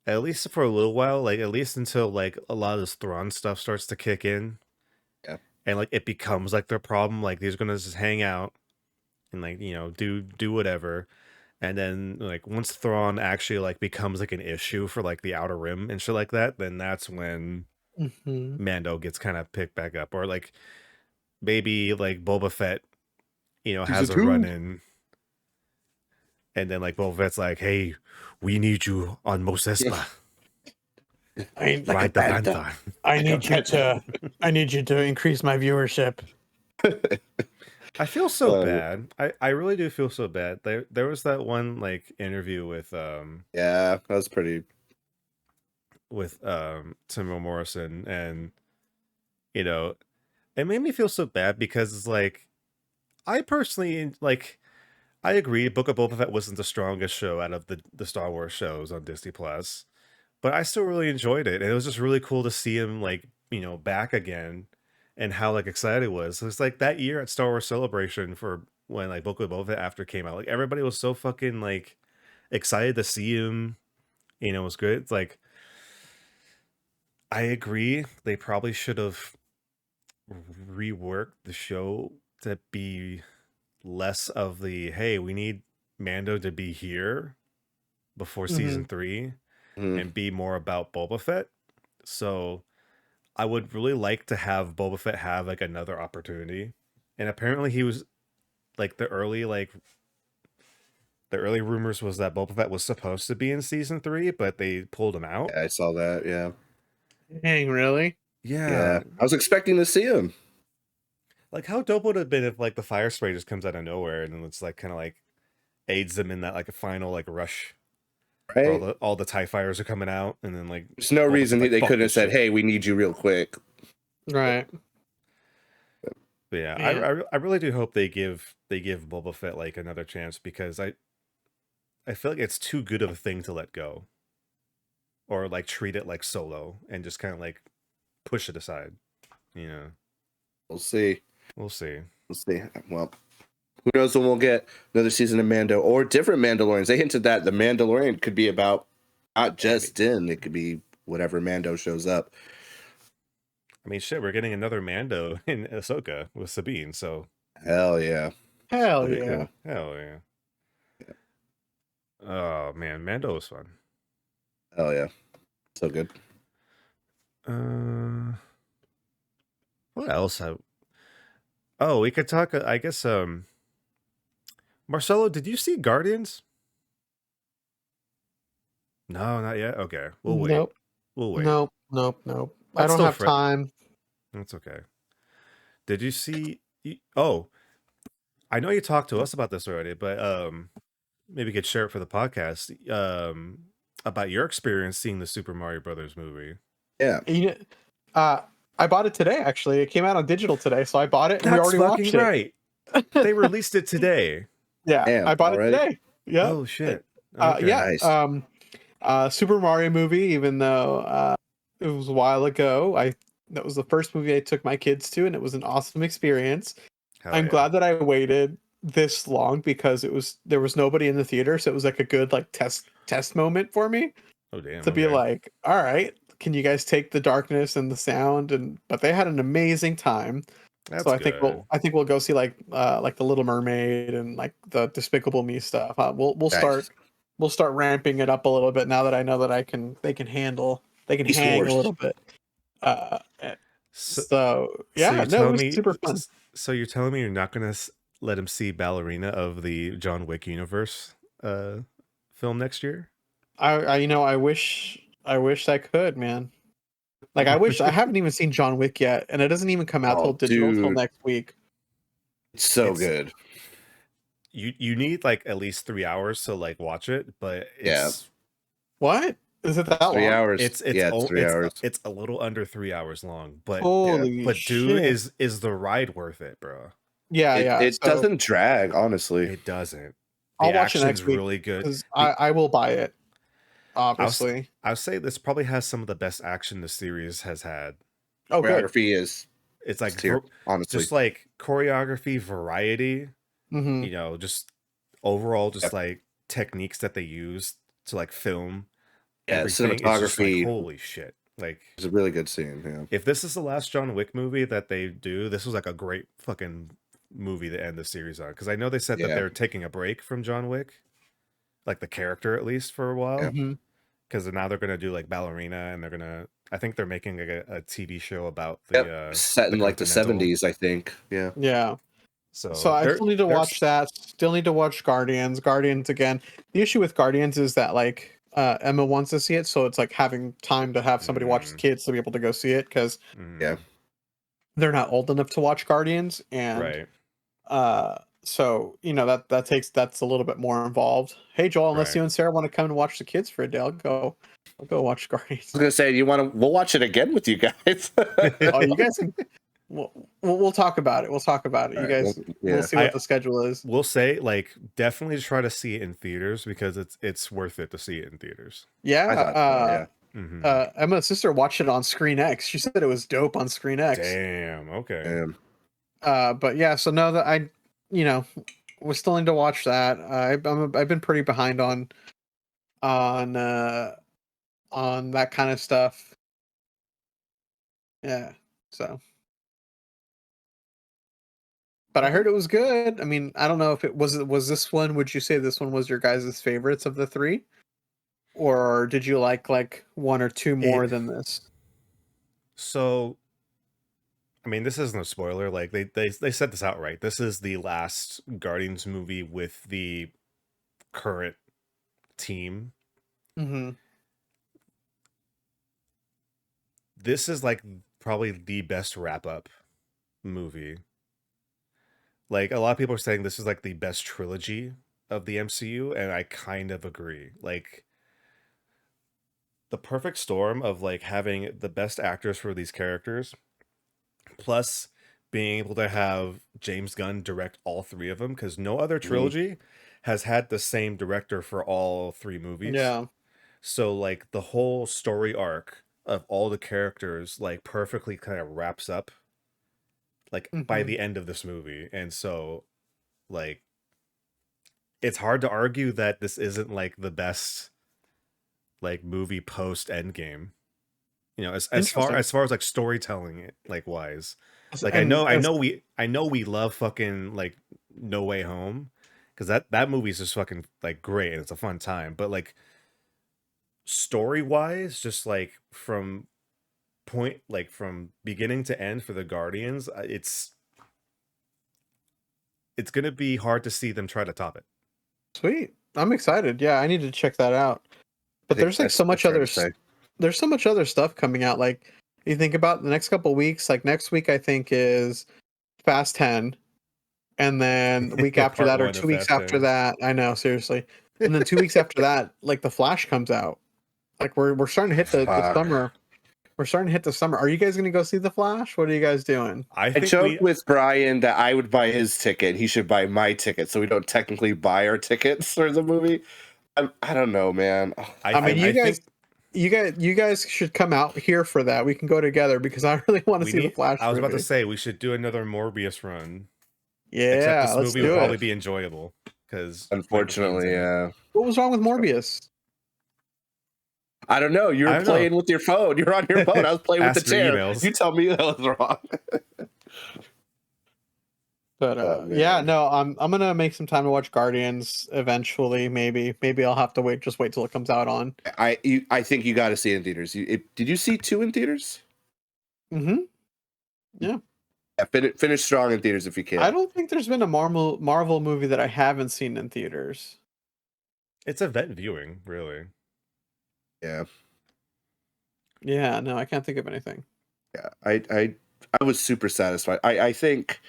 at least for a little while. Like at least until like a lot of this Thrawn stuff starts to kick in. Yeah, and like it becomes like their problem. Like they're gonna just hang out and like, you know, do whatever. And then like once Thrawn actually like becomes like an issue for like the Outer Rim and shit like that, then that's when Mando gets kind of picked back up. Or like maybe like Boba Fett, you know, has a run in, and then like Boba Fett's like, hey, we need you on Mos Espa. Ride the Panther. I need you to increase my viewership. I feel so bad. I really do feel so bad. There was that one like interview with yeah, that was pretty with Tim Morrison, and you know, it made me feel so bad because it's like I personally like I agree Book of Boba Fett wasn't the strongest show out of the Star Wars shows on Disney Plus, but I still really enjoyed it, and it was just really cool to see him like, you know, back again. And how like excited it was. So it's like that year at Star Wars Celebration for when like Book of Boba Fett after came out. Like everybody was so fucking like excited to see him. You know, it was good. It's like I agree. They probably should have reworked the show to be less of the hey, we need Mando to be here before season 3 and be more about Boba Fett. So I would really like to have Boba Fett have like another opportunity. And apparently he was like the early rumors was that Boba Fett was supposed to be in season 3, but they pulled him out. Yeah, I saw that, yeah. Dang, really? Yeah. I was expecting to see him. Like how dope would it have been if like the fire spray just comes out of nowhere and then it's like kind of like aids them in that like a final like rush. Right. All the TIE fighters are coming out, and then like there's no reason they couldn't have said, "Hey, we need you real quick." Right. But yeah, I really do hope they give Boba Fett like another chance, because I feel like it's too good of a thing to let go, or like treat it like Solo and just kind of like push it aside. You know, we'll see. We'll see. Well, who knows when we'll get another season of Mando or different Mandalorians. They hinted that the Mandalorian could be about not just Din. It could be whatever Mando shows up. I mean, shit, we're getting another Mando in Ahsoka with Sabine, so... Hell yeah. Hell yeah. Hell yeah. Oh, man, Mando was fun. Hell yeah. So good. What else? Oh, we could talk, I guess, Marcelo, did you see Guardians? No, not yet. Okay, we'll wait. Nope. We'll wait. Nope. I That's don't still have time. That's okay. Did you see? Oh, I know you talked to us about this already, but maybe you could share it for the podcast. About your experience seeing the Super Mario Brothers movie. Yeah. You know, I bought it today. Actually, it came out on digital today, so I bought it and we That's already fucking watched it. right. They released it today. Yeah, Damn, I bought already? it today. Yeah. Oh shit. Okay. Yeah. Nice. Super Mario movie. Even though it was a while ago, that was the first movie I took my kids to, and it was an awesome experience. Hell I'm yeah. glad that I waited this long because there was nobody in the theater, so it was like a good like test moment for me. Oh damn. To be like, all right, can you guys take the darkness and the sound? But they had an amazing time. That's so I good. think we'll go see like the Little Mermaid and like the Despicable Me stuff. We'll start ramping it up a little bit now that I know that they can hang a little bit. So yeah, it was super fun. So you're telling me you're not gonna let him see Ballerina of the John Wick universe film next year? I wish I could, man. Like I wish I haven't even seen John Wick yet, and it doesn't even come out till digital till next week. It's so good. You need like at least 3 hours to like watch it, but it's what? Is it that 3 long? hours. It's 3 hours. It's a little under 3 hours long, but holy shit. dude, is the ride worth it, bro? Yeah, It doesn't drag, honestly. It doesn't. I'll watch it next week. Really good. I will buy it. Obviously, I'll say this probably has some of the best action the series has had. Oh, choreography is. It's like honestly, just like choreography, variety. Mm-hmm. You know, just overall, just like techniques that they use to like film. Yeah, everything. cinematography. It's just like, holy shit! Like it's a really good scene. Yeah. If this is the last John Wick movie that they do, this was like a great fucking movie to end the series on. Because I know they said that they're taking a break from John Wick, like the character at least for a while. Because now they're gonna do like Ballerina, and they're gonna. I think they're making like a TV show about the set in like the 70s. I think. Yeah. Yeah. So I still need to watch that. Still need to watch Guardians. Guardians again. The issue with Guardians is that like Emma wants to see it, so it's like having time to have somebody watch the kids to be able to go see it because they're not old enough to watch Guardians, and so that's a little bit more involved. Hey Joel, unless you and Sarah want to come and watch the kids for a day, I'll go watch Guardians. I was gonna say we'll watch it again with you guys. Oh, you guys can. We'll talk about it. We'll talk about it. You guys, we'll see what the schedule is. We'll say like definitely try to see it in theaters because it's worth it to see it in theaters. Yeah. Emma's sister watched it on Screen X. She said it was dope on Screen X. Damn. Okay. But yeah, so now that we still need to watch that. I've been pretty behind on that kind of stuff. Yeah. So. But I heard it was good. I mean, I don't know if it was this one. Would you say this one was your guys' favorites of the three? Or did you like one or two more than this? So, I mean, this isn't a spoiler. Like they said this outright. This is the last Guardians movie with the current team. Mm-hmm. This is like probably the best wrap-up movie. Like a lot of people are saying this is like the best trilogy of the MCU, and I kind of agree. Like the perfect storm of like having the best actors for these characters, plus being able to have James Gunn direct all three of them, because no other trilogy has had the same director for all three movies. Yeah. So like the whole story arc of all the characters like perfectly kind of wraps up like by the end of this movie. And so like it's hard to argue that this isn't like the best like movie post Endgame. You know, as far as like storytelling like wise. Like I know we love fucking like No Way Home, because that movie is just fucking like great and it's a fun time. But like story wise, just like from beginning to end for the Guardians, it's gonna be hard to see them try to top it. Sweet. I'm excited. Yeah, I need to check that out. But there's like so much other there's so much other stuff coming out. Like you think about the next couple of weeks, like next week I think is Fast 10, and then the week after that or 2 weeks after that, I know, seriously. And then 2 weeks after that, like The Flash comes out. Like we're starting to hit the summer. We're starting to hit the summer. Are you guys gonna go see The Flash? What are you guys doing? I joked with Brian that I would buy his ticket. He should buy my ticket, so we don't technically buy our tickets for the movie. I don't know, man. I mean, you guys should come out here for that. We can go together because I really want to see The Flash. I was about to say we should do another Morbius run. Yeah, except this movie will probably be enjoyable because unfortunately, yeah. What was wrong with Morbius? I don't know. You were playing with your phone. You're on your phone. I was playing with the chair. Emails. You tell me that was wrong. But yeah, no, I'm gonna make some time to watch Guardians eventually. Maybe I'll have to wait till it comes out on. I think you got to see it in theaters. Did you see 2 in theaters? Mm-hmm. Yeah. Finish strong in theaters if you can. I don't think there's been a Marvel movie that I haven't seen in theaters. It's event viewing, really. Yeah. Yeah, no, I can't think of anything. Yeah, I was super satisfied. I think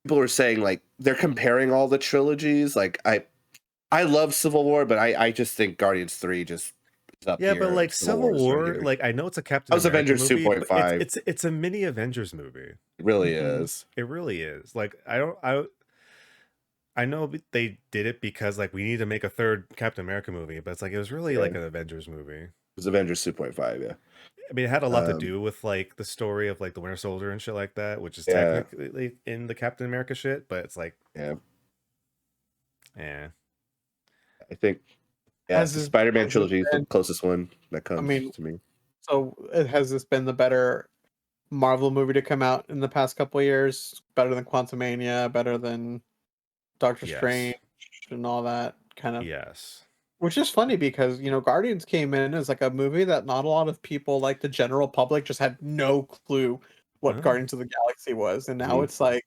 people are saying like they're comparing all the trilogies. Like I love Civil War, but I just think Guardians 3 just is up here. But like Civil War, right, like I know it's a Captain America Avengers 2.5. It's a mini Avengers movie. It really is. It really is. Like I know they did it because like we need to make a third Captain America movie, but it's like it was really like an Avengers movie. It was Avengers 2.5, yeah. I mean, it had a lot to do with like the story of like the Winter Soldier and shit like that, which is technically in the Captain America shit, but it's like yeah. I think the Spider-Man trilogy is the closest one that comes to me. So has this been the better Marvel movie to come out in the past couple of years? Better than Quantumania, better than Doctor Strange and all that kind of. Yes. Which is funny because, you know, Guardians came in as like a movie that not a lot of people, like the general public, just had no clue what Guardians of the Galaxy was. And now it's like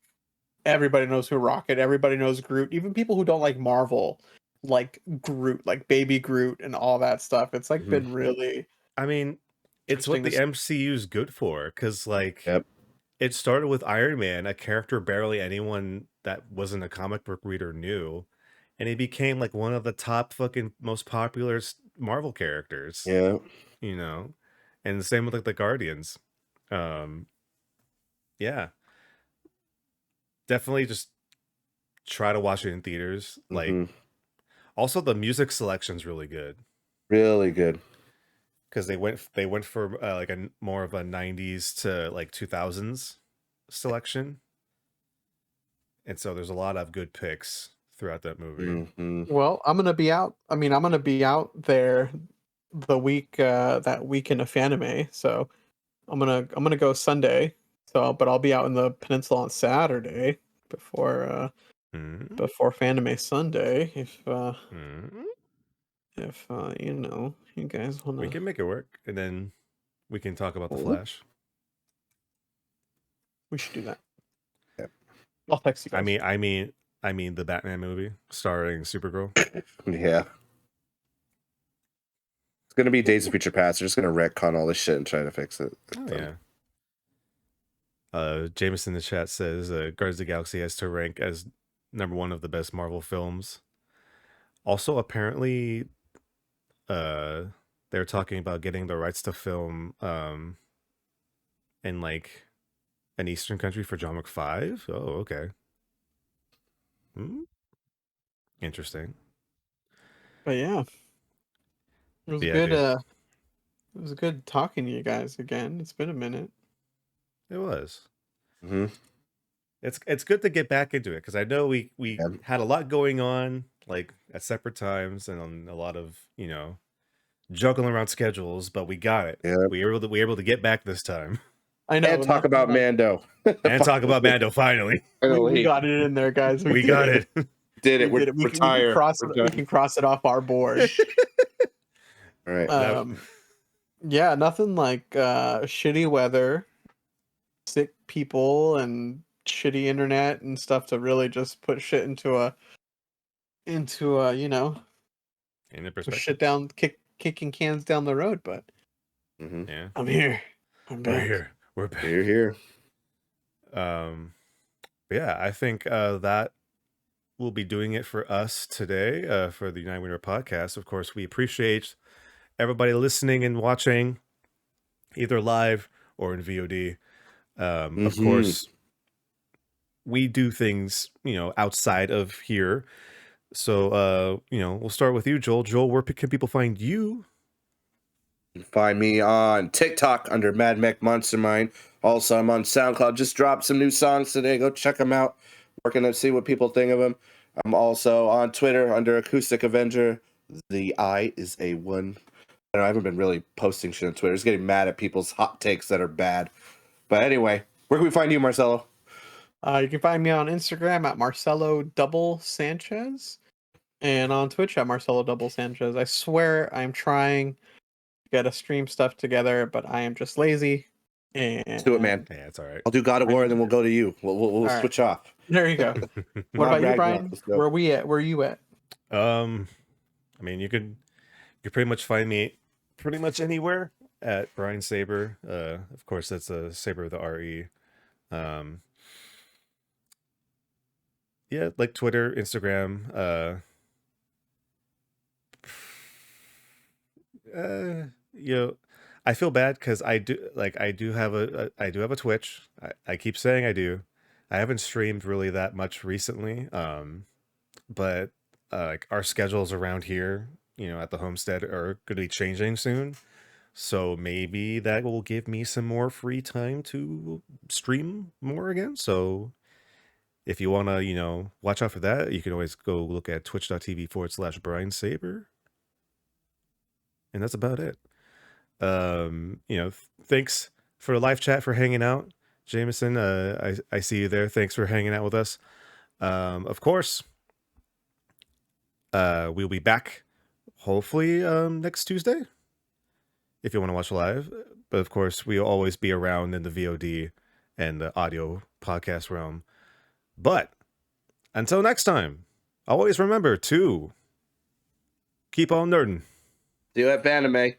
everybody knows who Rocket, everybody knows Groot, even people who don't like Marvel like Groot, like Baby Groot and all that stuff. It's like been really. I mean, it's what the MCU's good for because like it started with Iron Man, a character barely anyone that wasn't a comic book reader knew. And he became like one of the top fucking most popular Marvel characters. Yeah. You know? And the same with like the Guardians. Yeah. Definitely just try to watch it in theaters. Like also the music selection's really good. Really good. Because they went for like a more of a 90s to like 2000s selection. And so there's a lot of good picks throughout that movie. Well, I'm gonna be out. I mean, I'm gonna be out there the week that weekend of Fanime. So I'm gonna go Sunday. So, but I'll be out in the peninsula on Saturday before Fanime Sunday. If you know, you guys wanna, we can make it work, and then we can talk about the Flash. We should do that. Yeah. I'll text you guys. I mean the Batman movie starring Supergirl. Yeah. It's going to be Days of Future Past. They're just going to retcon all this shit and try to fix it. Jameson in the chat says Guardians of the Galaxy has to rank as #1 of the best Marvel films. Also, apparently, they're talking about getting the rights to film in like an Eastern country for John Wick 5. Oh, okay. Interesting. But yeah, it was good. It was good talking to you guys again. It's been a minute. It was. It's good to get back into it because I know we had a lot going on like at separate times and on a lot of juggling around schedules, but we got it. Yeah. We were able to get back this time. I know. And talk about Mando. And talk about Mando finally. We got it in there, guys. We got it. Did it. We're retired. We can cross it off our board. All right. Yeah, nothing like shitty weather, sick people, and shitty internet and stuff to really just put shit into a in a perspective. Shit down, kick kicking cans down the road, but Yeah, I'm here. I'm back. We're here. We're back. You're here. Yeah, I think that will be doing it for us today for the United Winner podcast. Of course, we appreciate everybody listening and watching, either live or in VOD. Of course, we do things, outside of here. So, we'll start with you, Joel. Joel, where can people find you? You can find me on TikTok under Mad Mech Monster Mind. Also, I'm on SoundCloud. Just dropped some new songs today. Go check them out. Working to see what people think of them. I'm also on Twitter under Acoustic Avenger. The I is a 1. I haven't been really posting shit on Twitter. Just getting mad at people's hot takes that are bad. But anyway, where can we find you, Marcelo? You can find me on Instagram at Marcelo Double Sanchez and on Twitch at Marcelo Double Sanchez. I swear I'm trying to get a stream stuff together, but I am just lazy. And Let's do it, man. Yeah, it's all right. I'll do God of War, and then we'll go to you. We'll switch off. There you go. What about you, Brian? Where are we at? Where are you at? I mean, you could pretty much find me pretty much anywhere at Brian Saber. Of course, that's a Saber with the RE. Yeah, like Twitter, Instagram. I feel bad because I do have a Twitch. I keep saying I do. I haven't streamed really that much recently. But like our schedules around here, at the homestead are going to be changing soon. So maybe that will give me some more free time to stream more again. So if you want to, watch out for that, you can always go look at twitch.tv/Brian Saber. And that's about it. Thanks for the live chat, for hanging out. Jameson, I see you there. Thanks for hanging out with us. Of course, we'll be back hopefully next Tuesday if you want to watch live. But of course, we'll always be around in the VOD and the audio podcast realm. But until next time, always remember to keep on nerding. See you at Baname.